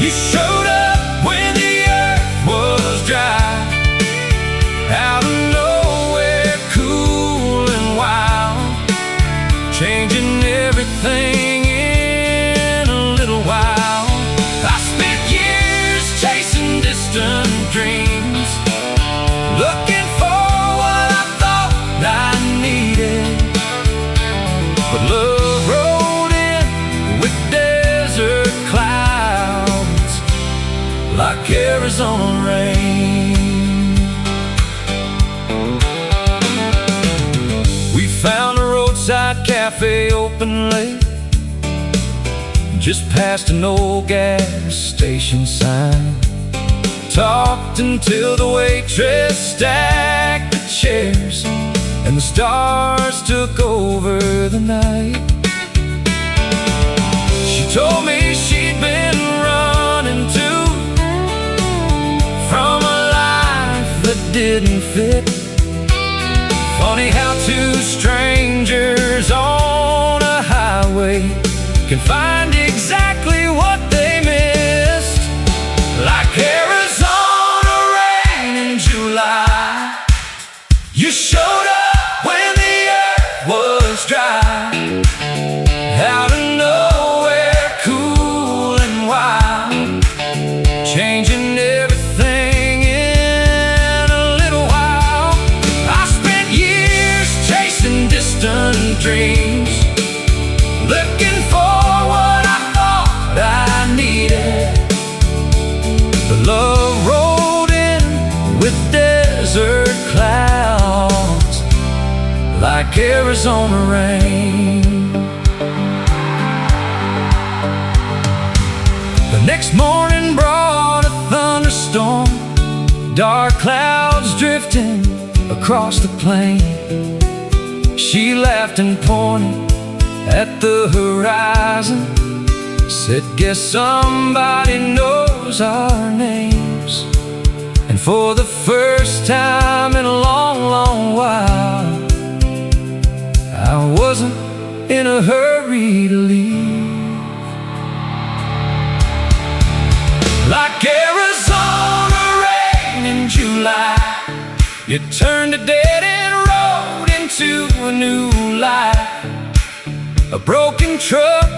you showed up when the earth was dry. Out of nowhere, cool and wild, changing everything in a little while. I spent years chasing distant dreams, looking for what I thought I needed. But love rolled in with desert clouds, like Arizona rain. We found a roadside cafe open late, just past an old gas station sign. Talked until the waitress stacked the chairs and the stars took over the night. She told me she'd been running too from a life that didn't fit. Funny how two strangers on a highway can find exactly what they missed. Like Arizona rain in July, you showed up when the earth was dry. Out of nowhere, cool and wild, changing everything in a little while. I spent years chasing distant dreams, looking for what I thought I needed. But love rolled in with desert clouds, like Arizona rain. The next morning brought a thunderstorm, dark clouds drifting across the plain. She laughed and pointed at the horizon, said, "Guess somebody knows our names." And for the first time in a long, long while, I wasn't in a hurry to leave. Like Arizona rain in July, you turned a dead-end road into a new life, a broken truck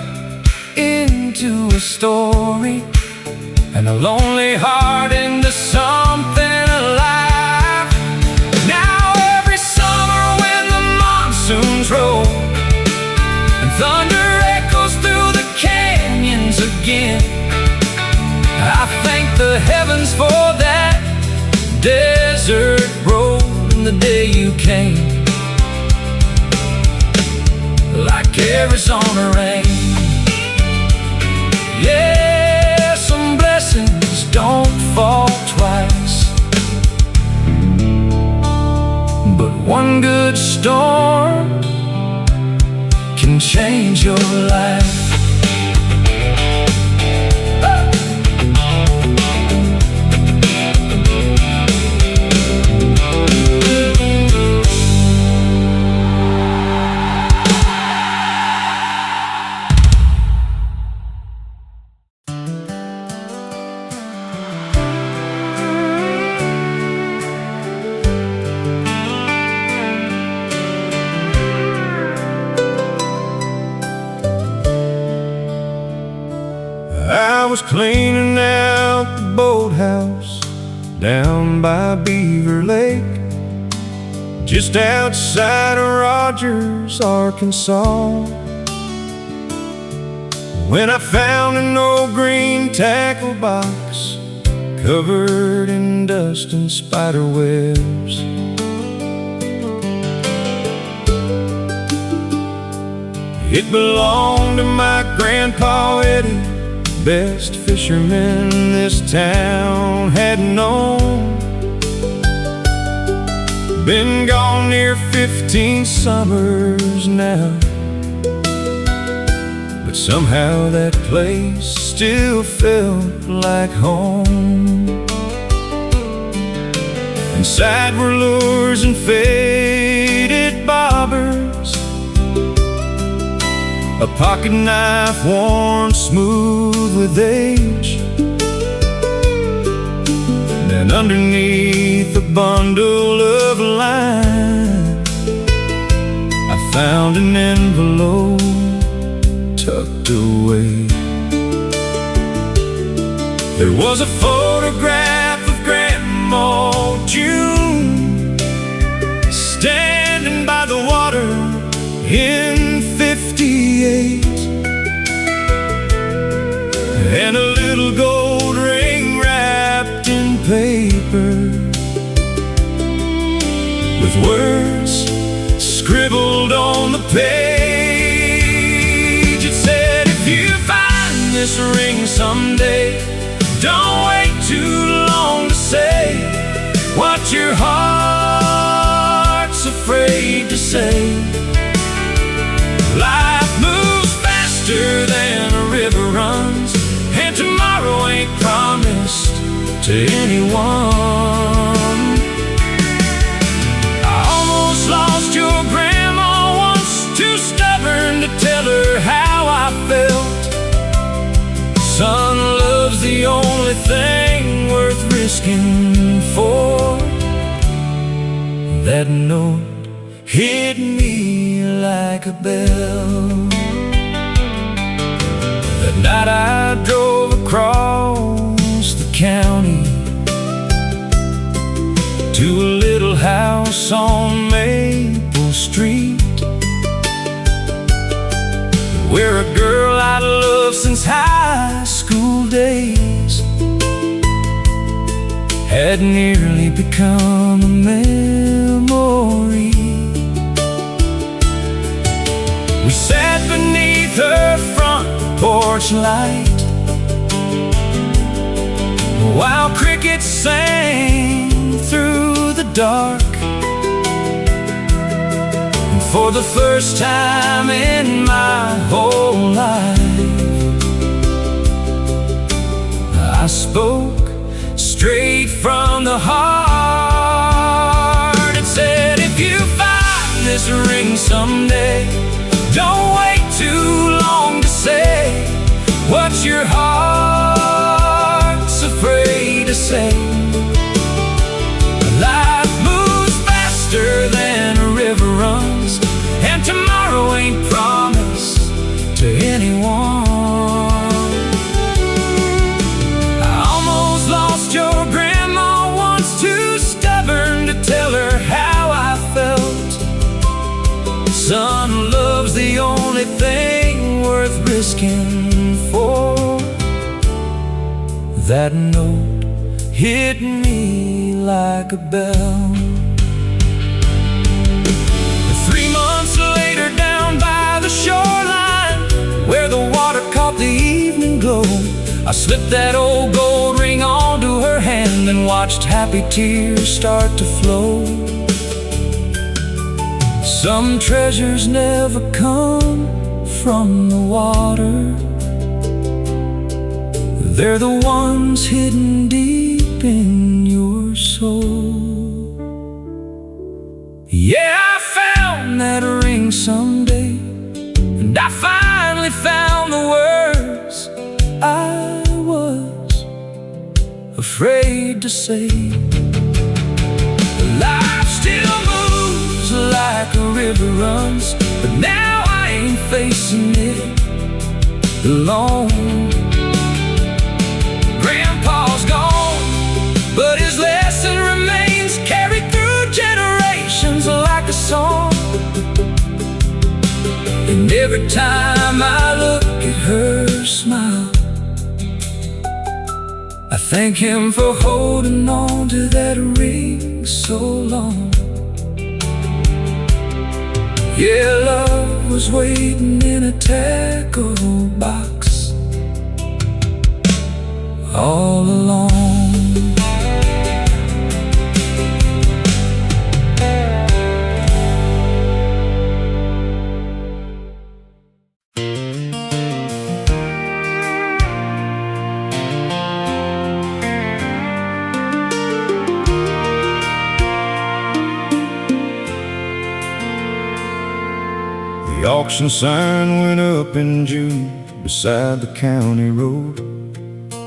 into a story, and a lonely heart into something alive. Now every summer when the monsoons roll and thunder echoes through the canyons again, I thank the heavens for that desert road and the day you came. Like Arizona rain, yeah, some blessings don't fall twice, but one good storm can change your life. I was cleaning out the boathouse down by Beaver Lake, just outside of Rogers, Arkansas, when I found an old green tackle box covered in dust and spider webs. It belonged to my grandpa Eddie, best fisherman this town had known. Been gone near 15 summers now, but somehow that place still felt like home. Inside were lures and faded bobbers, a pocket knife worn smooth with age, and underneath a bundle of line I found an envelope tucked away. There was a photograph of Grandma June standing by the water in '58, and a little gold ring wrapped in paper with words scribbled on the page. It said, if you find this ring someday, don't wait too long to say what your heart's afraid to say. Life moves faster than a river runs, and tomorrow ain't promised to anyone. I almost lost your grandma once, too stubborn to tell her how I felt. Son, love's the only thing worth risking for. That note hit me like a bell. That night I drove across the county to a little house on Maple Street, where a girl I'd loved since high school days had nearly become a memory. We sat beneath her front porch light while crickets sang through the dark. And for the first time in my whole life, I spoke straight from the heart. It said, if you find this ring someday, don't wait too long to say what your heart's afraid to say. Life moves faster than a river runs, and tomorrow ain't promised to anyone. I almost lost your grandma once, too stubborn to tell her how I felt. Son, love's the only thing worth risking for. That note hit me like a bell. 3 months later, down by the shoreline, where the water caught the evening glow, I slipped that old gold ring onto her hand and watched happy tears start to flow. Some treasures never come from the water, they're the ones hidden deep in your soul. Yeah, I found that ring someday, and I finally found the words I was afraid to say. Life still moves like a river runs, but now I ain't facing it alone. I thank him for holding on to that ring so long. Yeah, love was waiting in a tackle box all along. The auction sign went up in June beside the county road,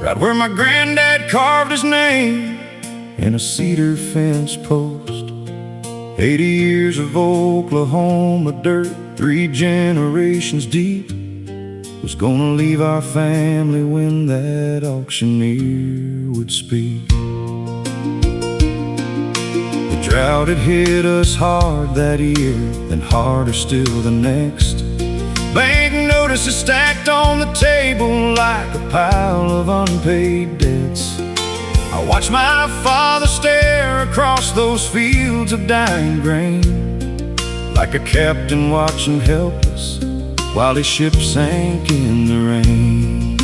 right where my granddad carved his name in a cedar fence post. 80 years of Oklahoma dirt, 3 generations deep, was gonna leave our family when that auctioneer would speak. The drought had hit us hard that year, then harder still the next. Bank notices stacked on the table like a pile of unpaid debts. I watched my father stare across those fields of dying grain, like a captain watching helpless while his ship sank in the rain.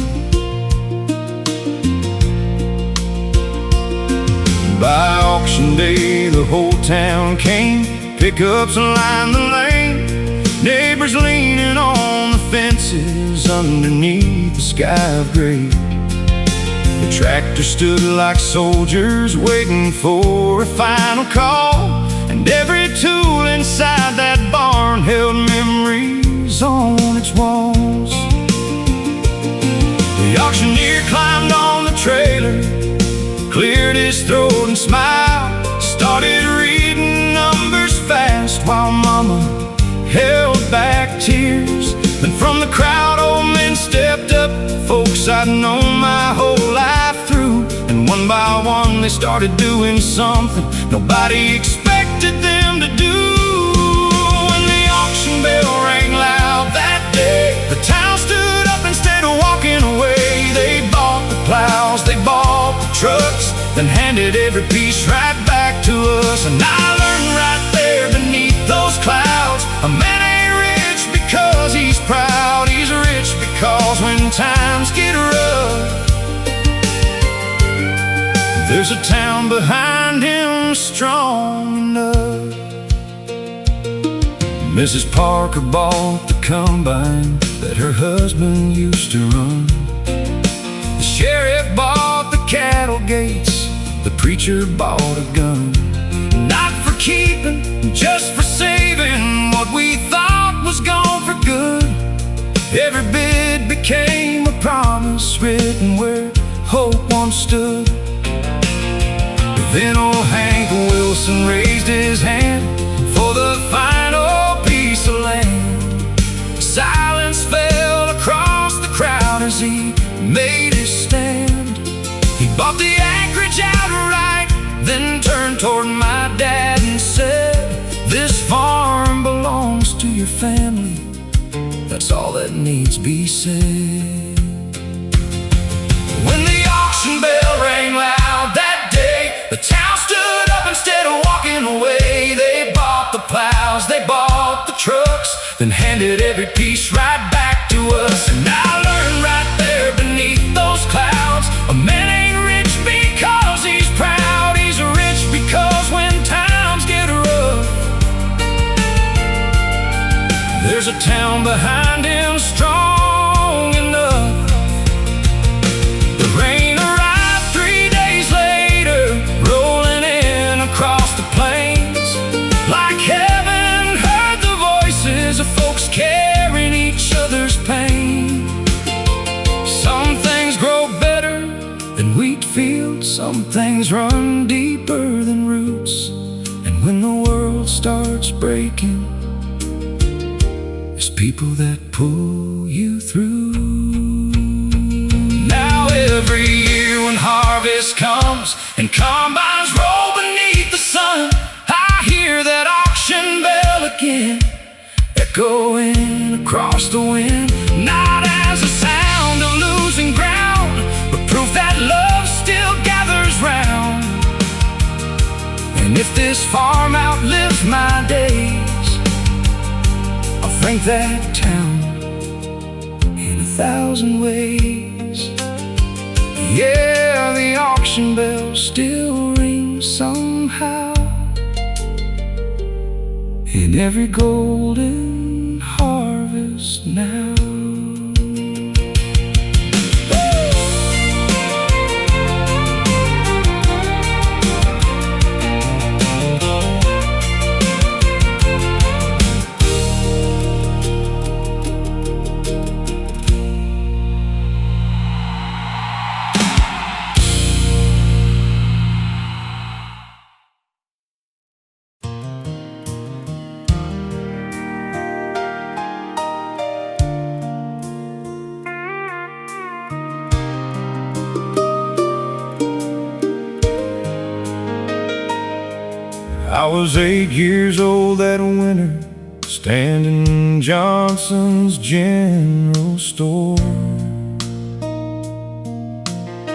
By auction day, the whole town came, pickups lined the lane, neighbors leaning on the fences underneath the sky of gray. The tractor stood like soldiers waiting for a final call, and every tool inside that barn held memories on its walls. The auctioneer climbed on the trailer, cleared his throat and smiled, started reading numbers fast while Mama held back tears. Then from the crowd old men stepped up, folks I'd known my whole life through, and one by one they started doing something nobody expected them to do. When the auction bell rang loud that day, the town stood up instead of walking away. They bought the plows, they bought the trucks, then handed every piece right back to us. And I learned right there beneath those clouds, a man ain't rich because he's proud. He's rich because when times get rough, there's a town behind him strong enough. Mrs. Parker bought the combine that her husband used to run. The sheriff bought the cattle gates, the preacher bought a gun. Not for keeping, just for saving what we thought was gone for good. Every bid became a promise written where hope once stood. Then old Hank Wilson raised his hand for the final piece of land. Silence fell across the crowd as he made his stand. He bought the acreage outright, then turned toward my dad and said, "This farm belongs to your family. That's all that needs be said." When the auction bell rang loud that day, the town stood up instead of walking away. They bought the plows, they bought the trucks, then handed every piece right back to us. And I learned right there beneath those clouds, a man ain't rich because he's proud. He's rich because when times get rough, there's a town behind him strong enough. The rain arrived 3 days later, rolling in across the plains. Like heaven heard the voices of folks carrying each other's pain. Some things grow better than wheat fields, some things run deeper than roots. And when the world starts breaking, there's people that pull you through. Now every year when harvest comes and combines roll beneath the sun, I hear that auction bell again, echoing across the wind. Not as a sound of losing ground, but proof that love still this farm outlives my days. I'll thank that town in 1,000 ways. Yeah, the auction bell still rings somehow in every golden harvest now. I was 8 years old that winter, standing in Johnson's general store,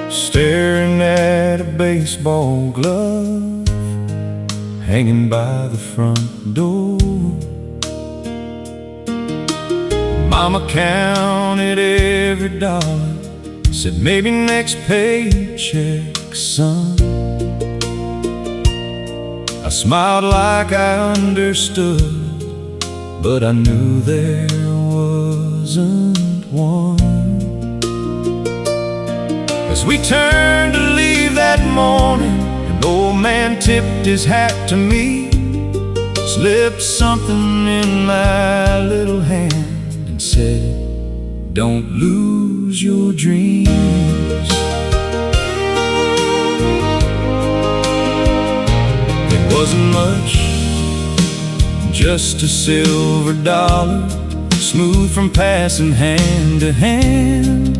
staring at a baseball glove hanging by the front door. Mama counted every dollar, said maybe next paycheck, son. I smiled like I understood, but I knew there wasn't one. As we turned to leave that morning, an old man tipped his hat to me, slipped something in my little hand and said, "Don't lose your dreams." Wasn't much, just a silver dollar, smooth from passing hand to hand.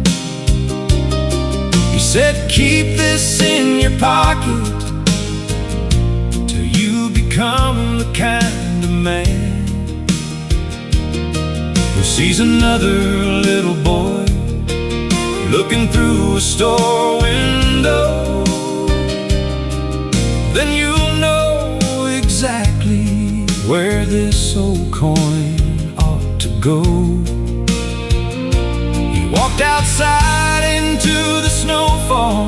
He said, "Keep this in your pocket till you become the kind of man who sees another little boy looking through a store window. Then you'll know exactly where this old coin ought to go." He walked outside into the snowfall.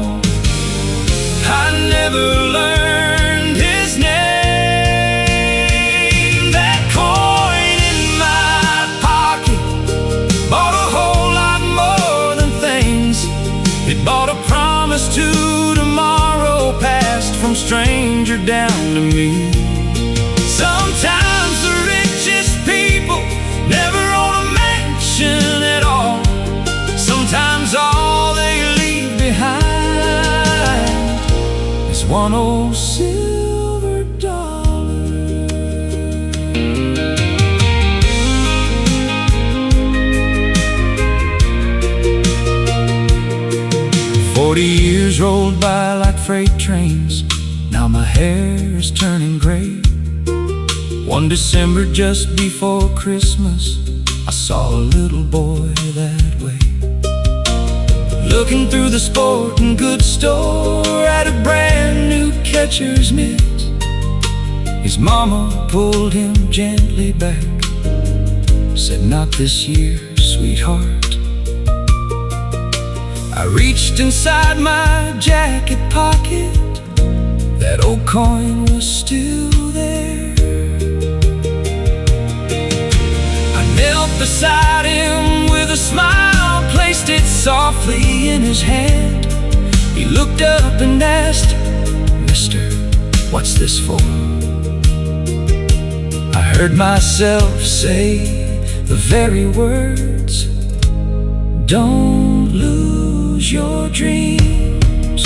I never learned his name. That coin in my pocket bought a whole lot more than things. It bought a promise to tomorrow, passed from stranger down to me. Sometimes the richest people never own a mansion at all. Sometimes all they leave behind is one old silver dollar. 40 years rolled by like freight trains. Now my hair is turning gray. One December just before Christmas, I saw a little boy that way, looking through the sporting goods store at a brand new catcher's mitt. His mama pulled him gently back, said, "Not this year, sweetheart." I reached inside my jacket pocket, that old coin was still there. Knelt beside him with a smile, placed it softly in his hand. He looked up and asked, "Mister, what's this for?" I heard myself say the very words, "Don't lose your dreams."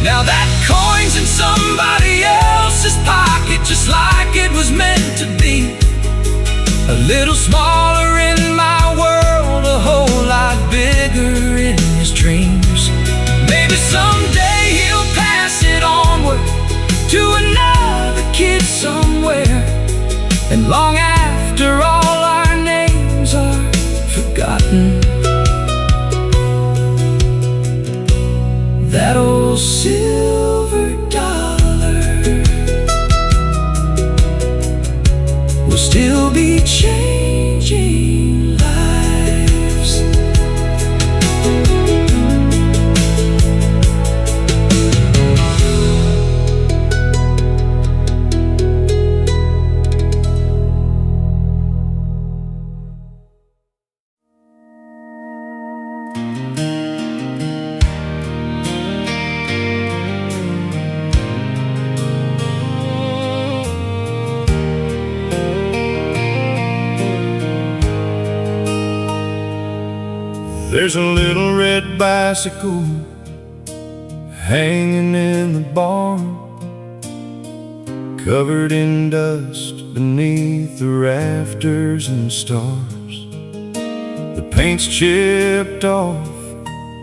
Now that coin's in somebody else's pocket, just like it was meant to be. A little smaller in my world, a whole lot bigger in his dreams. Maybe someday he'll pass it onward to another kid somewhere, and long after all our names are forgotten, that old silver dollar There's a little red bicycle hanging in the barn, covered in dust beneath the rafters and stars. The paint's chipped off,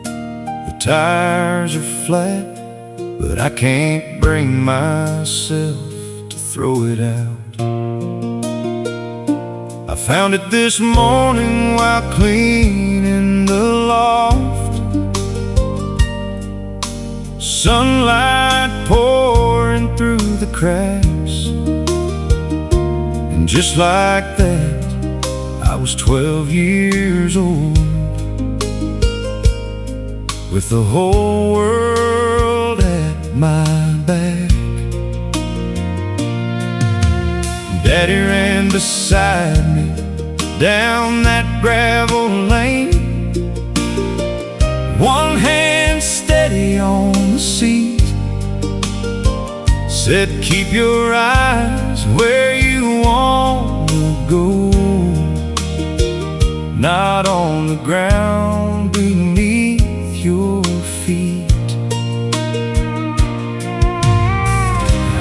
the tires are flat, but I can't bring myself to throw it out. I found it this morning while cleaning the loft. Sunlight pouring through the cracks, and just like that, I was 12 years old, with the whole world at my back. Daddy ran beside me down that gravel lane, one hand steady on the seat, said keep your eyes where you want to go, not on the ground beneath your feet.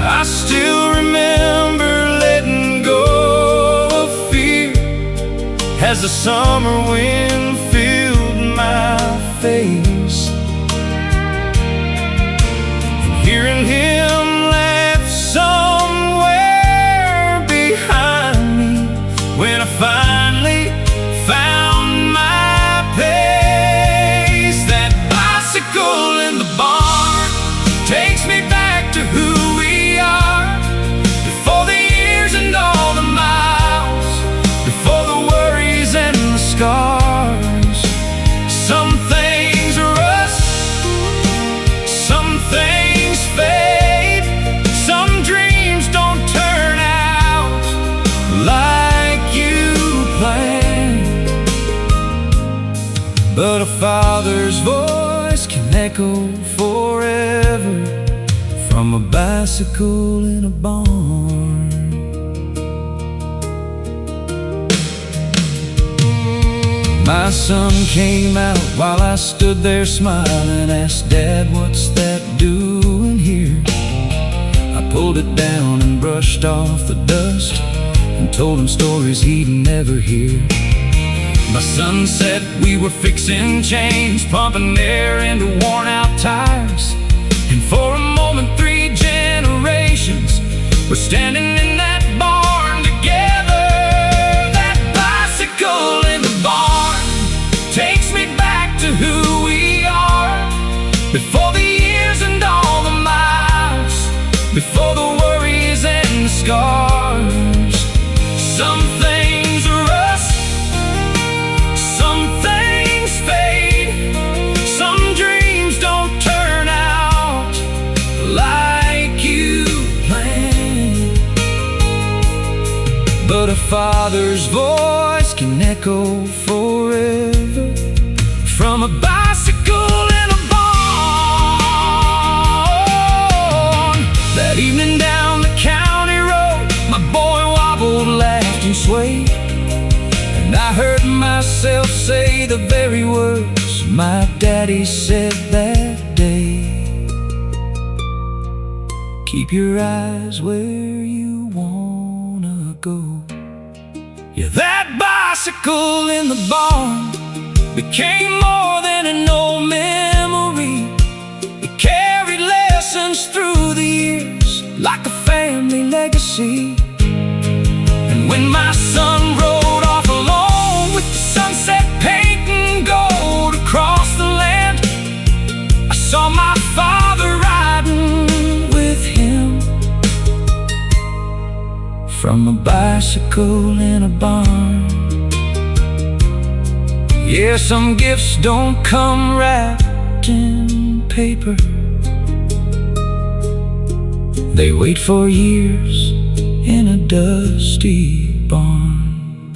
I still remember letting go of fear as the summer wind filled my face, and hearing him laugh somewhere behind me when I finally found my pace. That bicycle in the barn takes me back to who we are, before the years and all the miles, before the worries and the scars. Some things rust, some things fade, some dreams don't turn out like you planned, but a father's voice can echo forever from a bicycle in a barn. My son came out while I stood there smiling, asked Dad, what's that doing here? I pulled it down and brushed off the dust and told him stories he'd never hear. My son said we were fixing chains, pumping air into worn out tires, and for a moment 3 generations were standing in that barn together. That bicycle in the barn takes me back to who we are, before the years and all the miles, before the worries and the scars. Some things rust, some things fade, some dreams don't turn out like you planned, but a father's voice can echo forever from a bicycle in a barn. That evening down the county road, my boy wobbled, laughed and swayed, and I heard myself say the very words my daddy said that day. Keep your eyes where you wanna go. Yeah, that bicycle in the barn became more than an old memory. It carried lessons through the years like a family legacy. And when my son rode off alone with the sunset painting gold across the land, I saw my father riding with him from a bicycle in a barn. Yeah, some gifts don't come wrapped in paper, they wait for years in a dusty barn.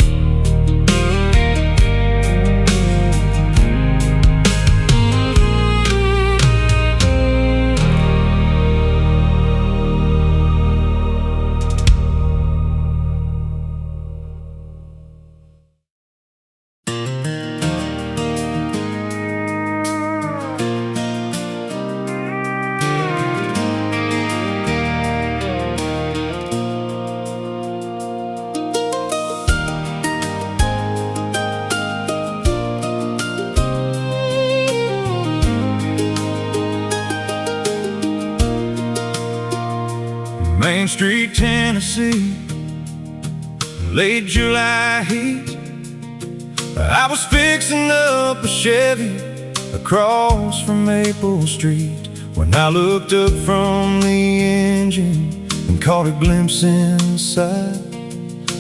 Spring Street, Tennessee, late July heat. I was fixing up a Chevy across from Maple Street when I looked up from the engine and caught a glimpse inside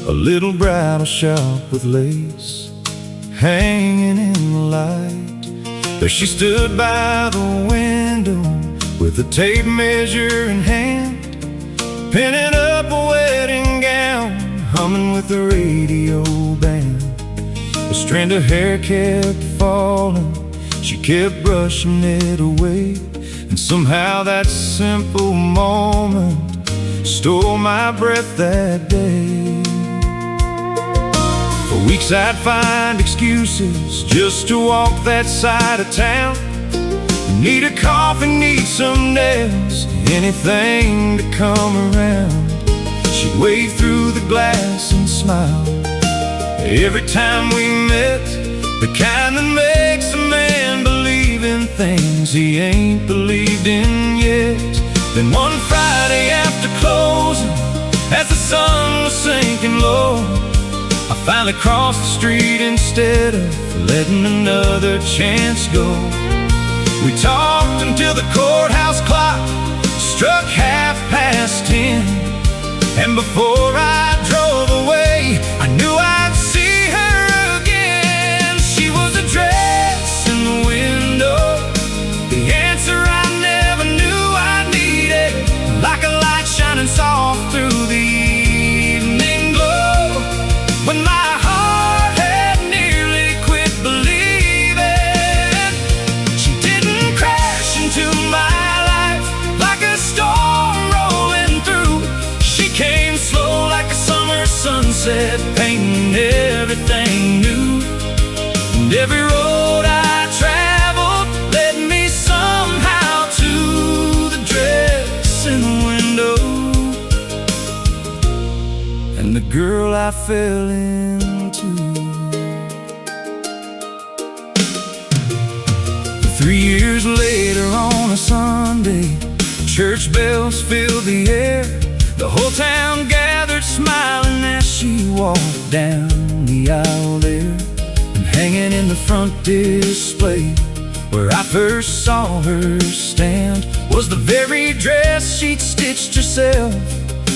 a little bridal shop with lace hanging in the light. There she stood by the window with a tape measure in hand, pinning up a wedding gown, humming with the radio band. A strand of hair kept falling, she kept brushing it away, and somehow that simple moment stole my breath that day. For weeks I'd find excuses just to walk that side of town. Need a coffee, need some nails, anything to come around. She'd wave through the glass and smile every time we met, the kind that makes a man believe in things he ain't believed in yet. Then one Friday after closing, as the sun was sinking low, I finally crossed the street instead of letting another chance go. We talked until the courthouse clock struck 10:30, and before I drove away, I knew I'd see her again. She was a dress in the window, the answer I never knew I needed, like a light shining soft through the evening glow. When my heart had nearly quit believing, she didn't crash into my life like a storm rolling through. She came slow like a summer sunset, painting everything new. And every road I traveled led me somehow to the dress in the window, and the girl I fell into. 3 years later on a Sunday, church bells filled the air. The whole town gathered smiling as she walked down the aisle there. And hanging in the front display where I first saw her stand was the very dress she'd stitched herself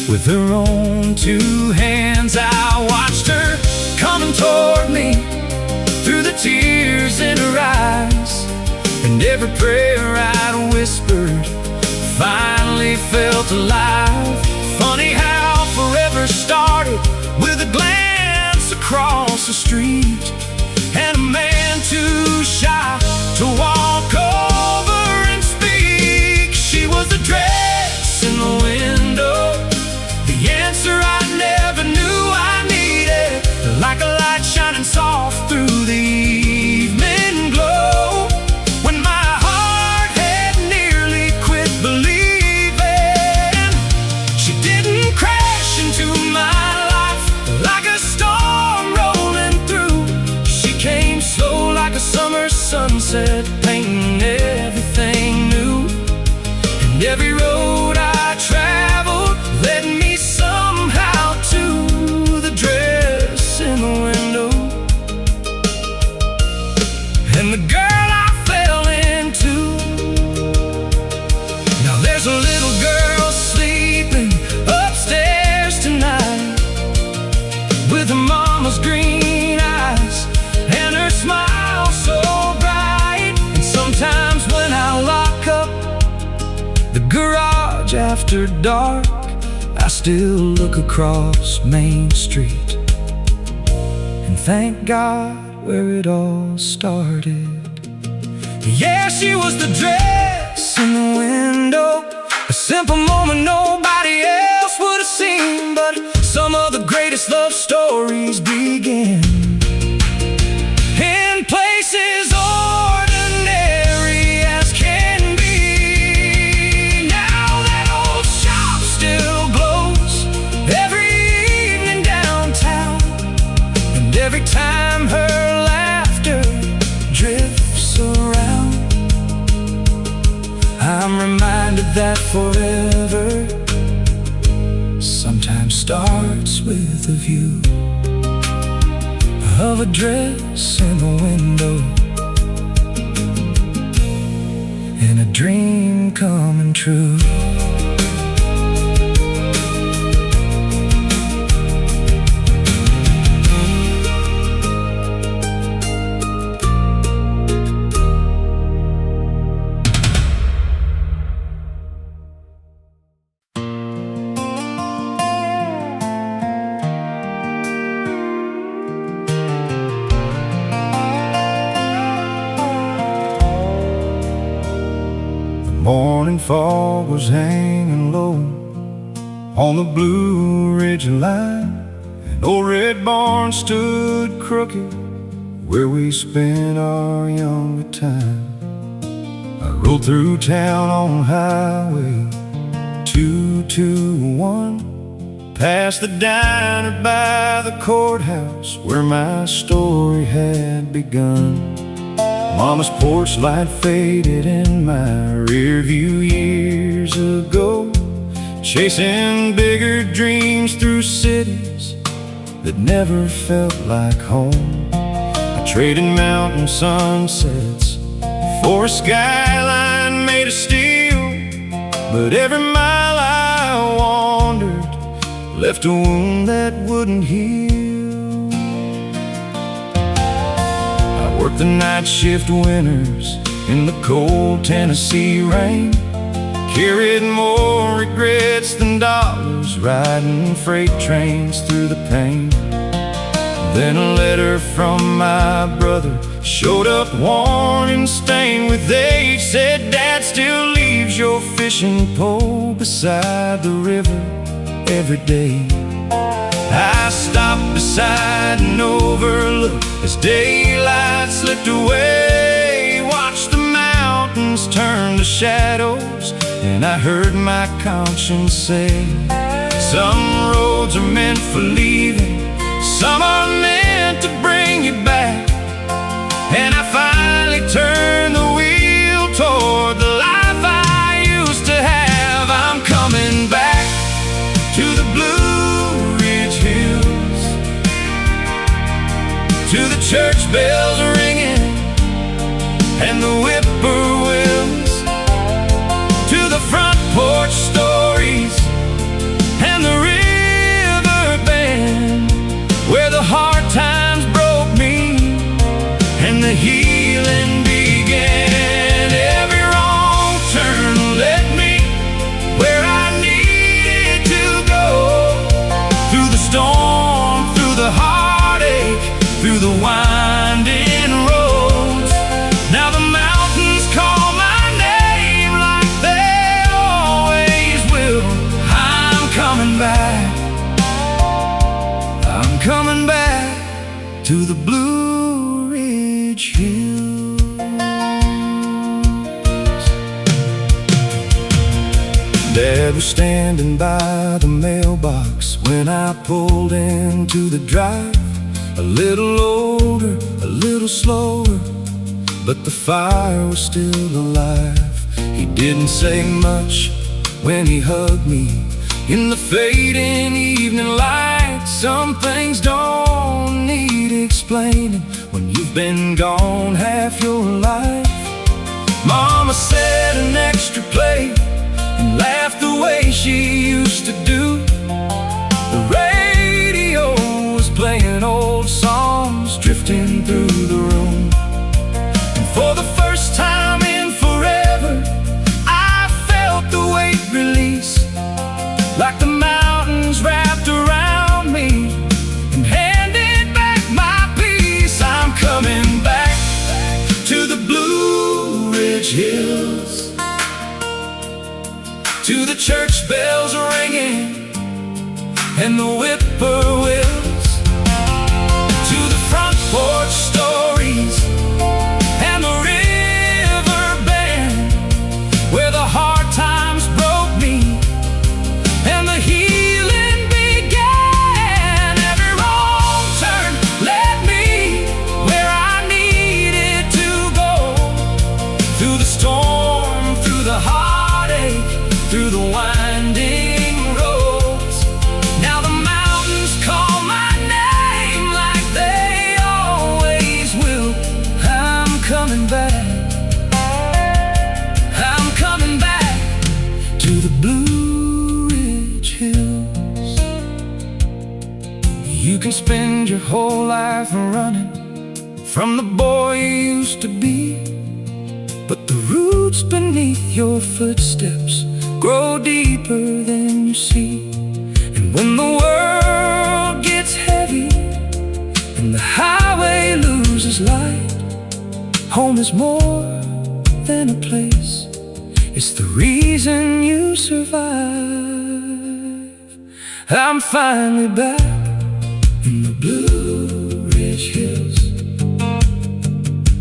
with her own 2 hands. I watched her coming toward me through the tears in her eyes, and every prayer I'd whispered finally felt alive. Funny how forever started with a glance across the street, and a man too shy to walk over and speak. She was the dress in the window, the answer I never knew I needed, like a light shining soft through the evening glow. When my heart had nearly quit believing, she didn't crash into my life like a storm rolling through. She came slow like a summer sunset, painting everything new. And every road I traveled led me somehow to the dress in the window, and the girl I fell into. Now there's a little girl sleeping upstairs tonight, with her mama's green eyes and her smile so bright. And sometimes when I lock up the garage after dark, I still look across Main Street and thank God where it all started. Yeah, she was the dress in the window, a simple moment nobody else would have seen. But some of the greatest love stories begin in places ordinary as can be. Now that old shop still glows every evening downtown, and every time her laughter drifts around, I'm reminded that forever starts with a view of a dress in the window and a dream coming true. Morning fog was hanging low on the Blue Ridge line. An old red barn stood crooked where we spent our younger time. I rode through town on Highway 221, past the diner by the courthouse where my story had begun. Mama's porch light faded in my rear view years ago, chasing bigger dreams through cities that never felt like home. I traded mountain sunsets for a skyline made of steel, but every mile I wandered left a wound that wouldn't heal. Worked the night shift winters in the cold Tennessee rain, carried more regrets than dollars, riding freight trains through the pain. Then a letter from my brother showed up worn and stained with age, said, "Dad still leaves your fishing pole beside the river every day." I stopped beside an overlook as daylight slipped away, watched the mountains turn to shadows, and I heard my conscience say, some roads are meant for leaving, some are meant to bring you back. And I finally turned the wheel toward the life I used to have. I'm coming back to the Blue Ridge Hills, to the church bells ringing and the whippoorwills, to the front porch stories and the river bend, where the hard times broke me and the healing began. Every wrong turn led me where I needed to go, through the storm, through the heartache, through the winding roads. Now the mountains call my name like they always will. I'm coming back, I'm coming back to the Blue Ridge Hills. Dad was standing by the mailbox when I pulled into the drive. A little older, a little slower, but the fire was still alive. He didn't say much when he hugged me in the fading evening light. Some things don't need explaining when you've been gone half your life. Mama said an extra plate and laughed the way she used to do. The radio was playing old songs drifting through the room, and for the first time in forever I felt the weight release, like the mountains wrapped around me and handed back my peace. I'm coming back to the Blue Ridge Hills, to the church bells ringing and the whippoorwills, to the front porch stories and the river bend, where the hard times broke me and the healing began. Every wrong turn led me where I needed to go, through the storm, through the heartache, through the winding roads. Now the to the Blue Ridge Hills. You can spend your whole life running from the boy you used to be, but the roots beneath your footsteps grow deeper than you see. And when the world gets heavy and the highway loses light, home is more than a place, it's the reason you survive. I'm finally back in the Blue Ridge Hills,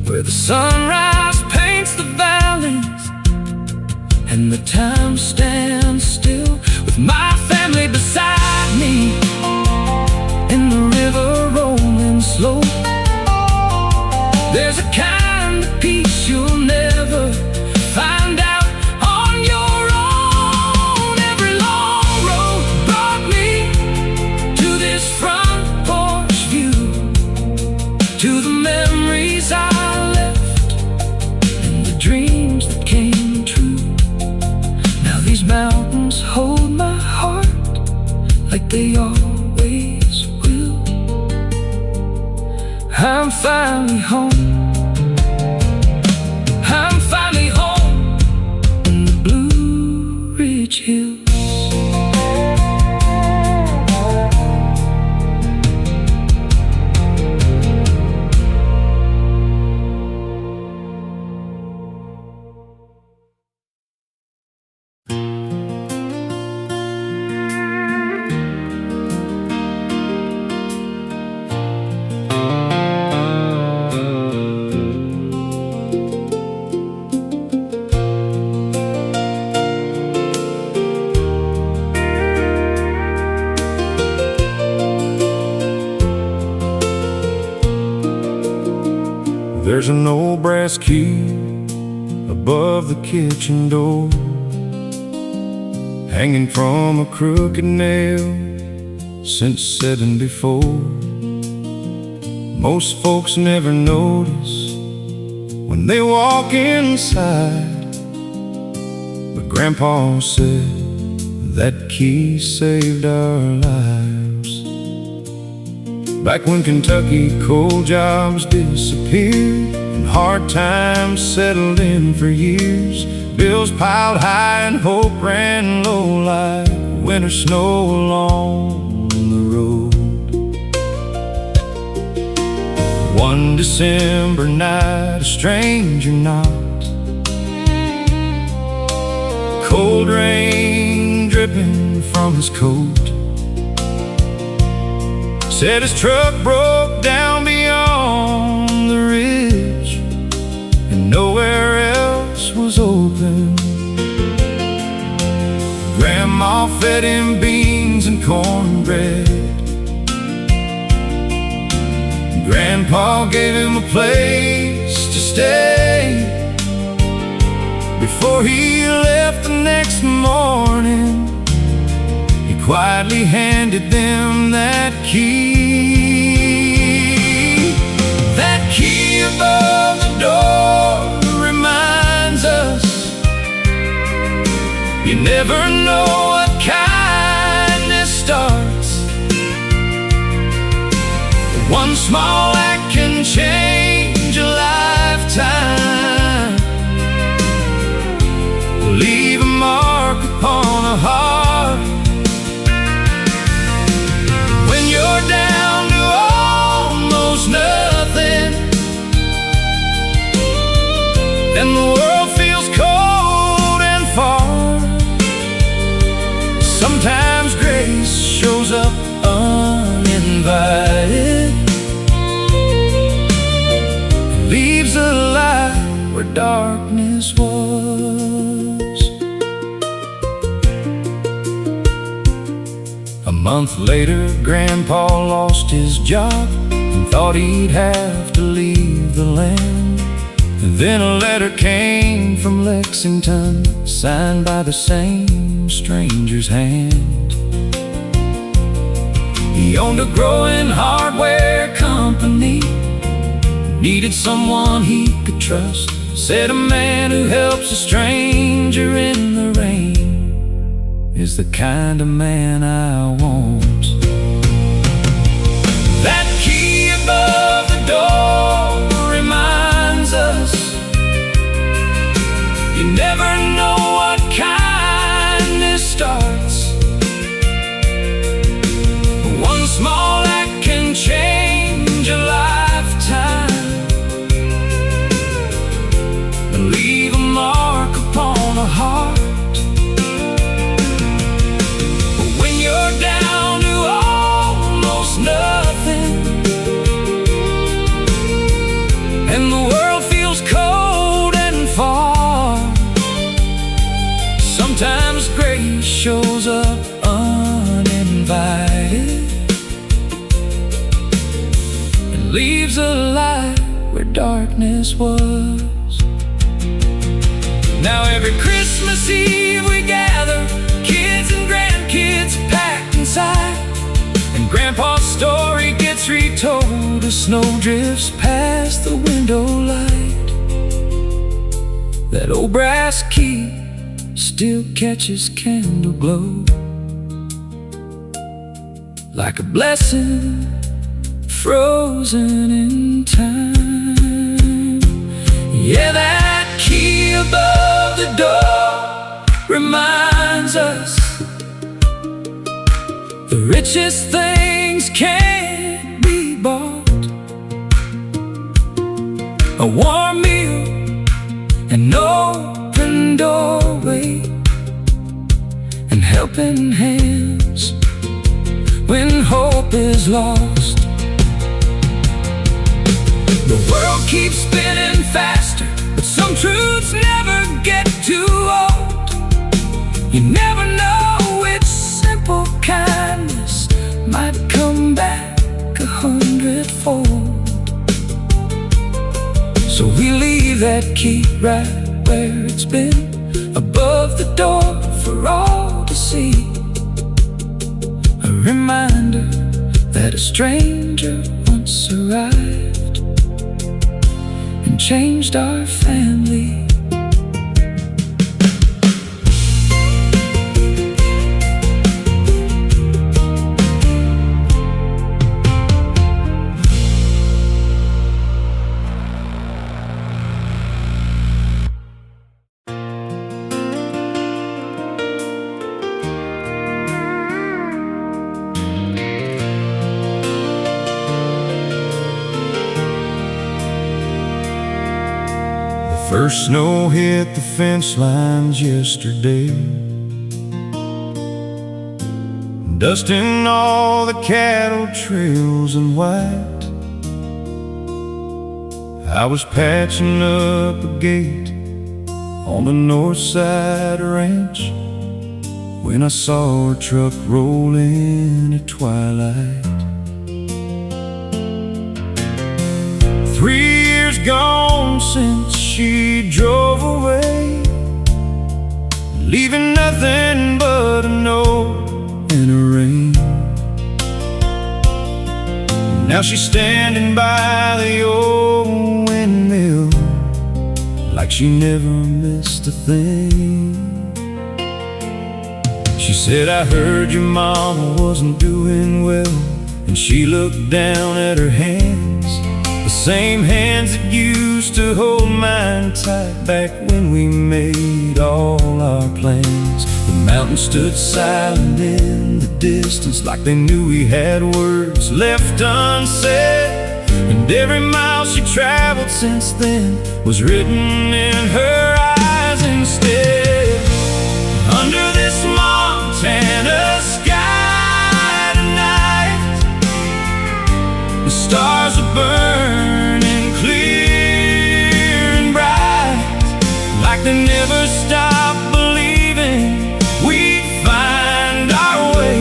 where the sunrise paints the valleys and the time stands still, with my family beside me and the river rolling slow. There's a kind of peace you'll never find out on your own. Every long road brought me to this front porch view, to the memories I left and the dreams that came true. Now these mountains hold my heart like they always will. I'm finally home. I'm finally home in the Blue Ridge Hills. There's an old brass key above the kitchen door, hanging from a crooked nail since '74. Most folks never notice when they walk inside, but Grandpa said that key saved our lives. Back when Kentucky coal jobs disappeared and hard times settled in for years, bills piled high and hope ran low like winter snow along the road. One December night, a stranger knocked, cold rain dripping from his coat. Said his truck broke down beyond the ridge and nowhere else was open. Grandma fed him beans and cornbread. Grandpa gave him a place to stay. Before he left the next morning, he quietly handed them that key. That key above the door reminds us you never know what kindness starts. One small act can change a lifetime, leave a mark upon a heart. When you're down to almost nothing and the world feels cold and far, sometimes grace shows up uninvited, leaves a light where darkness was. A month later, Grandpa lost his job and thought he'd have to leave the land. And then a letter came from Lexington, signed by the same stranger's hand. He owned a growing hardware company, needed someone he could trust. Said a man who helps a stranger in the rain is the kind of man I want. That key above the door reminds us you never know what kindness starts. One small act can change a lifetime and leave a mark upon a heart. But when you're down to almost nothing and the world feels cold and far, sometimes grace shows up uninvited and leaves a light where darkness was. Now every Christmas Eve we gather, kids and grandkids packed inside, and Grandpa's story gets retold as snow drifts past the window light. That old brass key still catches candle glow, like a blessing frozen in time. Yeah, that key above the door reminds us the richest things can't be bought. A warm meal, an open doorway, and helping hands when hope is lost. The world keeps spinning faster, but some truths never get too old. You never know which simple kindness might come back 100-fold. So we leave that key right where it's been, above the door for all to see. A reminder that a stranger once arrived and changed our family. First snow hit the fence lines yesterday, dusting all the cattle trails in white. I was patching up a gate on the north side ranch when I saw her truck roll in at twilight. 3 years gone since she drove away, leaving nothing but a note and a ring. Now she's standing by the old windmill like she never missed a thing. She said, I heard your mama wasn't doing well, and she looked down at her hands, the same hands that used to hold mine tight back when we made all our plans. The mountains stood silent in the distance, like they knew we had words left unsaid. And every mile she traveled since then was written in her eyes instead. Under this Montana sky tonight, the stars are burning clear and bright, like they never stopped believing we'd find our way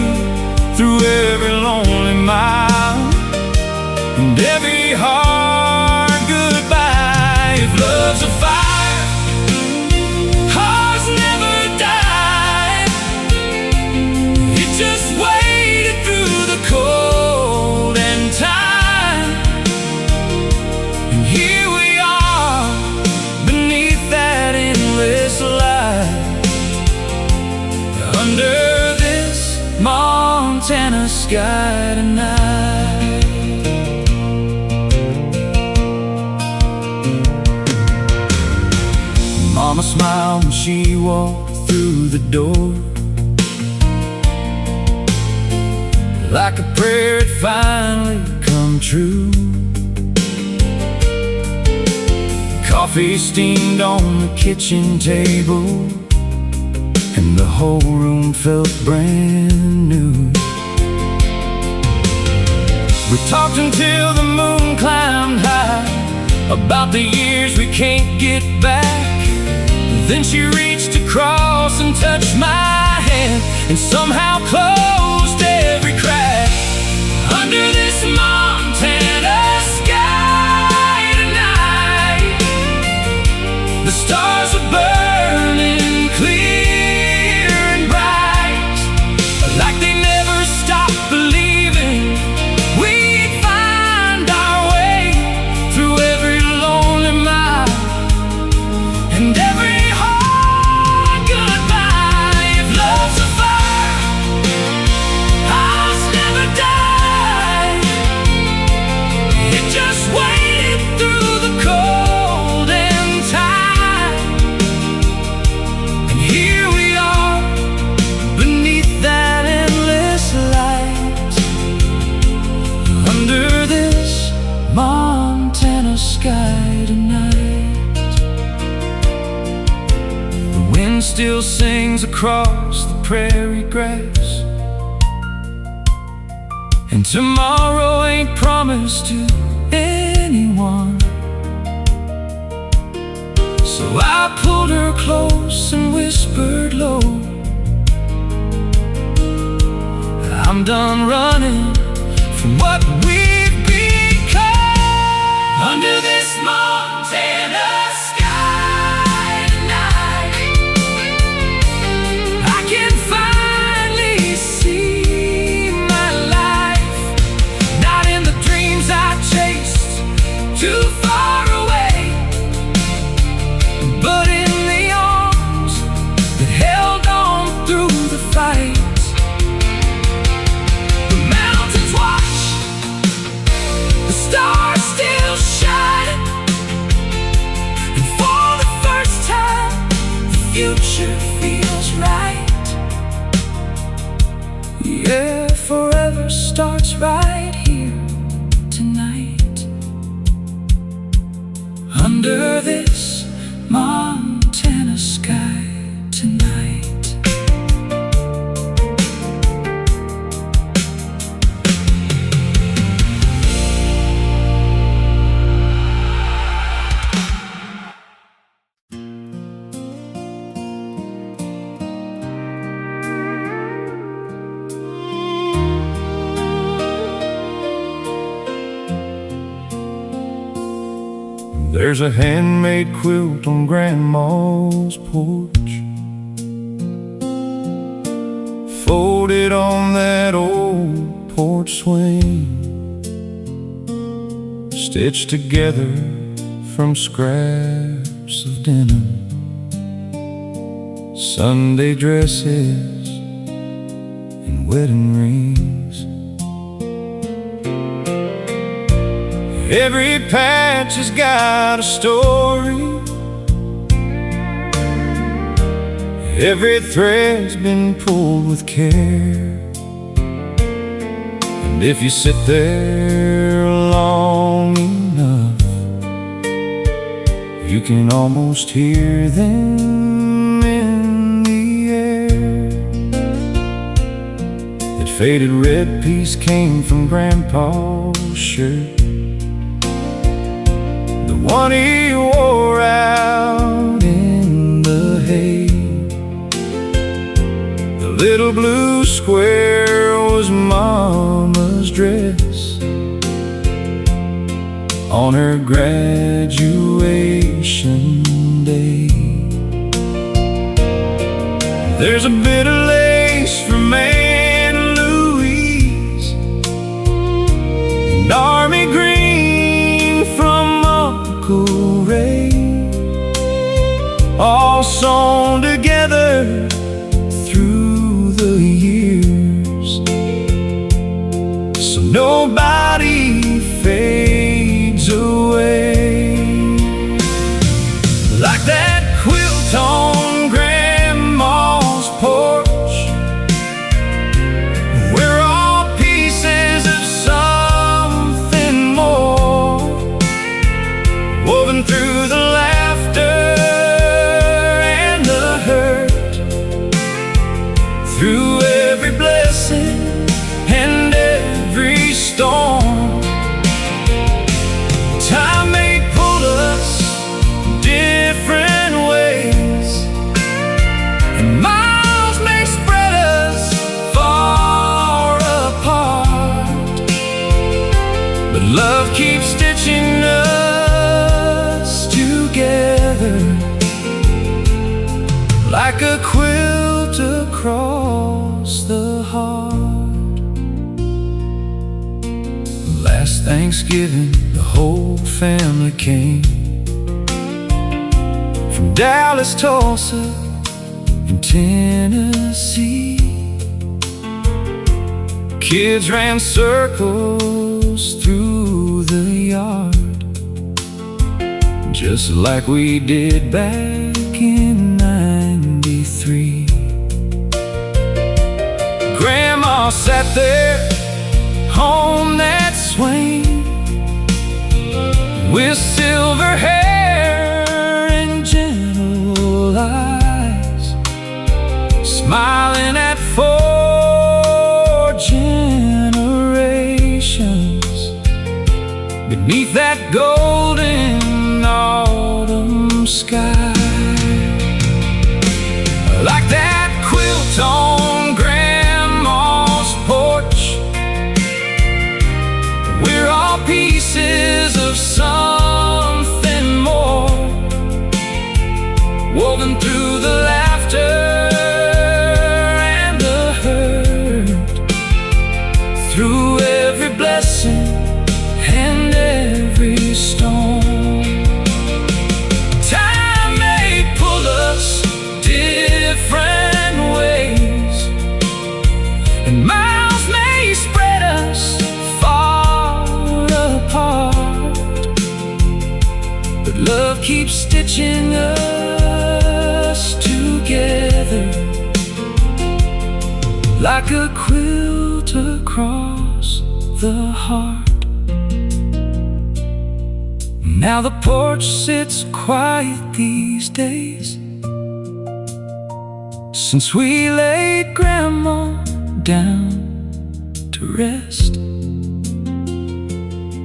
through every lonely mile and every hard goodbye. If love's a fire, hearts never die. It just waited through the cold and time, and here we are beneath that endless light. sky tonight. Mama smiled when she walked through the door, like a prayer had finally come true. Coffee steamed on the kitchen table, and the whole room felt brand new. We talked until the moon climbed high, about the years we can't get back. Then she reached across and touched my hand, and somehow closed every crack. Under this Montana sky tonight, the stars are burning clear and bright, like they never stopped believing we'd find our way through every lonely mile and every hard goodbye. If love's a fire, ours never died. It just waited through the cold and time, and here we are beneath that endless light, under this Montana sky tonight. The wind still sings across the prairie grass, and tomorrow ain't promised to anyone. So I pulled her close and whispered low, I'm done running from what we've become. Under this Montana sky tonight, I can finally see my life, not in the dreams I chased too far away, but in the arms that held on through the fight. The mountains watch, the stars still shine, and for the first time the future feels right. Yeah, forever starts right here tonight, under this Montana sky tonight. There's a handmade quilt on Grandma's porch, folded on that old porch swing, stitched together from scraps of denim, Sunday dresses and wedding rings. Every patch has got a story, every thread's been pulled with care, and if you sit there long enough, you can almost hear them in the air. That faded red piece came from Grandpa's shirt, one he wore out in the hay. The little blue square was Mama's dress on her graduation day. There's a bit of lace from Aunt Louise, an army green from Uncle Ray, all sewn together through the years. nobody fades away. Like that quilt on Grandma's porch, we're all pieces of something more, woven through the laughter and the hurt, through every blessing and every storm. Time may pull us different ways, and miles may spread us far apart, but love keeps stitching us together like a quilt across the heart. Last Thanksgiving, the whole family came from Dallas, Tulsa, and Tennessee. Kids ran circles through the yard, just like we did back in '93. Grandma sat there on that swing with silver hair and gentle eyes, smiling at 4 generations beneath that golden autumn sky. Like that quilt on Grandma's porch, we're all pieces of something more, woven through the laughter and the hurt, through every blessing and every storm. Time may pull us different ways, and miles may spread us far apart, but love keeps stitching us together like a quilt across the heart. Now the porch sits quiet these days, since we laid Grandma down to rest,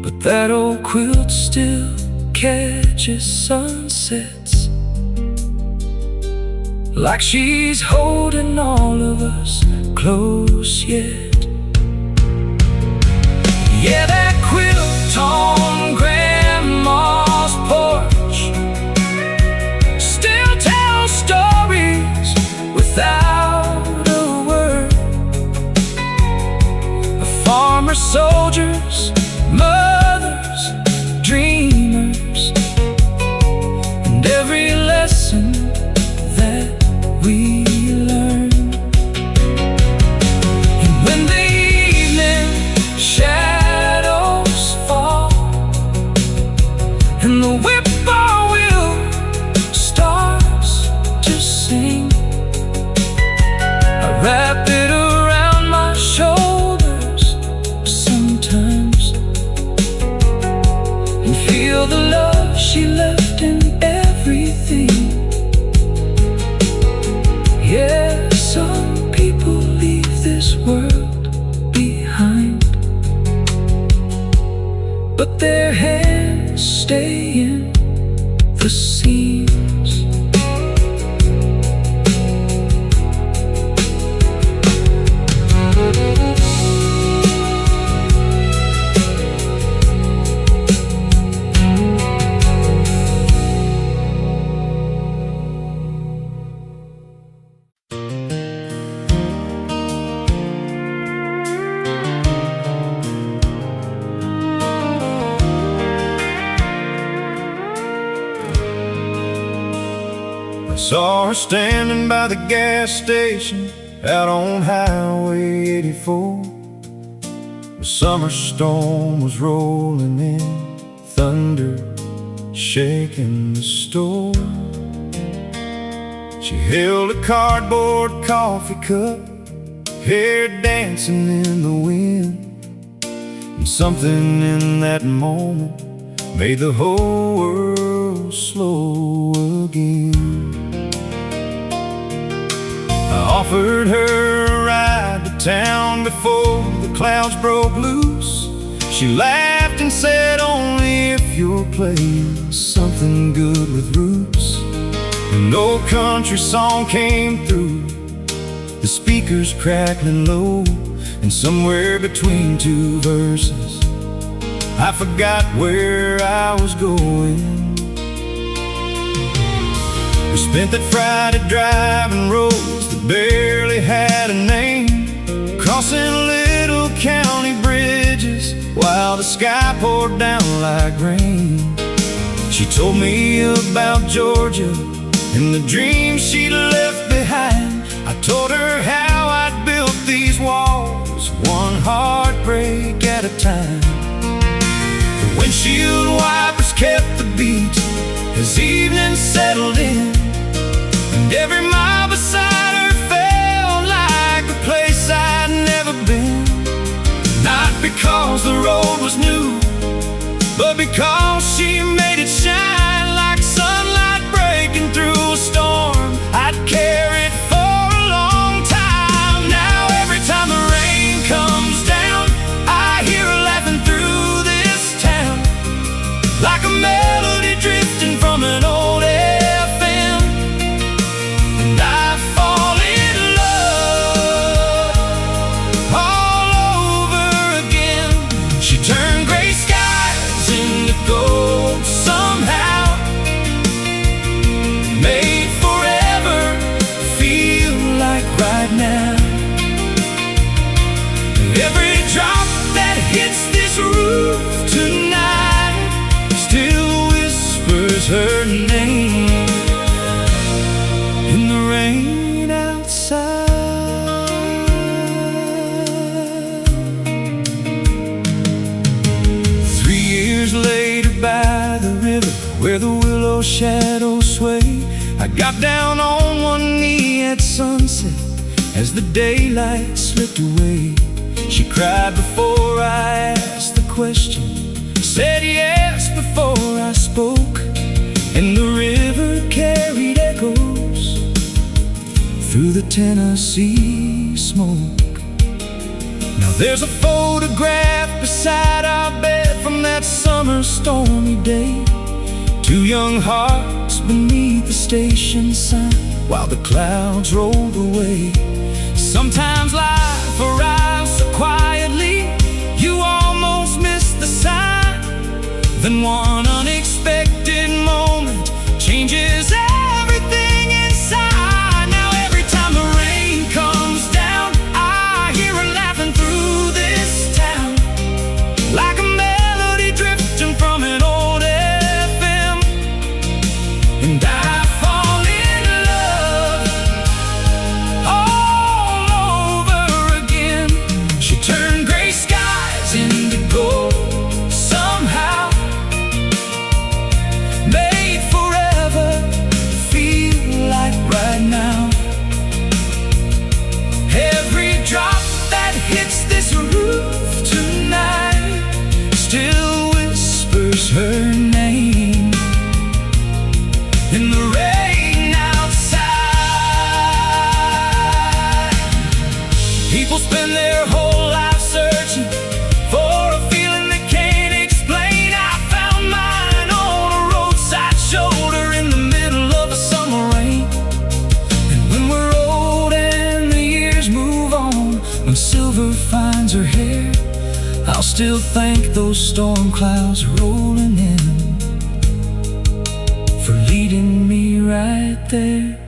but that old quilt still catches sunsets, like she's holding all of us close yet. Yeah, that quilt on Grandma's porch still tells stories without a word, of farmers, soldiers, mothers, dreamers, and every lesson that we learned. And when the evening shadows fall and the whippoorwill starts to sing, I wrap it around my shoulders sometimes and feel the love she left in everything. Yeah, some people leave this world behind, but their hands stay in the seams. Saw her standing by the gas station out on Highway 84, The summer storm was rolling in, thunder shaking the store. She held a cardboard coffee cup, hair dancing in the wind, and something in that moment made the whole world slow again. I offered her a ride to town before the clouds broke loose. She laughed and said, only if you're playing something good with roots. An old country song came through, the speakers crackling low, and somewhere between two verses I forgot where I was going. We spent that Friday driving roads that barely had a name, crossing little county bridges while the sky poured down like rain. She told me about Georgia and the dreams she'd left behind. I told her how I'd built these walls, one heartbreak at a time. The windshield wipers kept the beat as evening settled in, and every mile beside her felt like a place I'd never been. Not because the road was new, but because she made it shine like sunlight breaking through a storm I'd carried for a long time. Now every time the rain comes down, I hear her laughing through this town, like a melody drifting from an old FM, and I fall in love all over again. She turned gray skies into gold somehow, made forever feel like right now. Every drop that hits this roof tonight still whispers her name in the rain outside. 3 years later by the river where the willow shadows sway, I got down on one knee at sunset as the daylight slipped away. She cried before I asked the question, said yes before I spoke, and the river carried echoes through the Tennessee smoke. Now there's a photograph beside our bed from that summer stormy day, two young hearts beneath the station sign while the clouds rolled away. Sometimes life arrives so quietly you almost miss the sign. Then one unexpected moment changes everything inside. Now every time the rain comes down, I hear her laughing through this town, like a melody drifting from an old FM, and I fall in love all over again. She turned gray skies into gold somehow, made forever feel like right now. Every drop that hits this roof tonight still whispers her name in the rain outside. People spend their whole life searching for a feeling they can't explain. I found mine on a roadside shoulder in the middle of a summer rain. And when we're old and the years move on, when silver finds her hair, I'll still thank those storm clouds rolling in for leading me right there.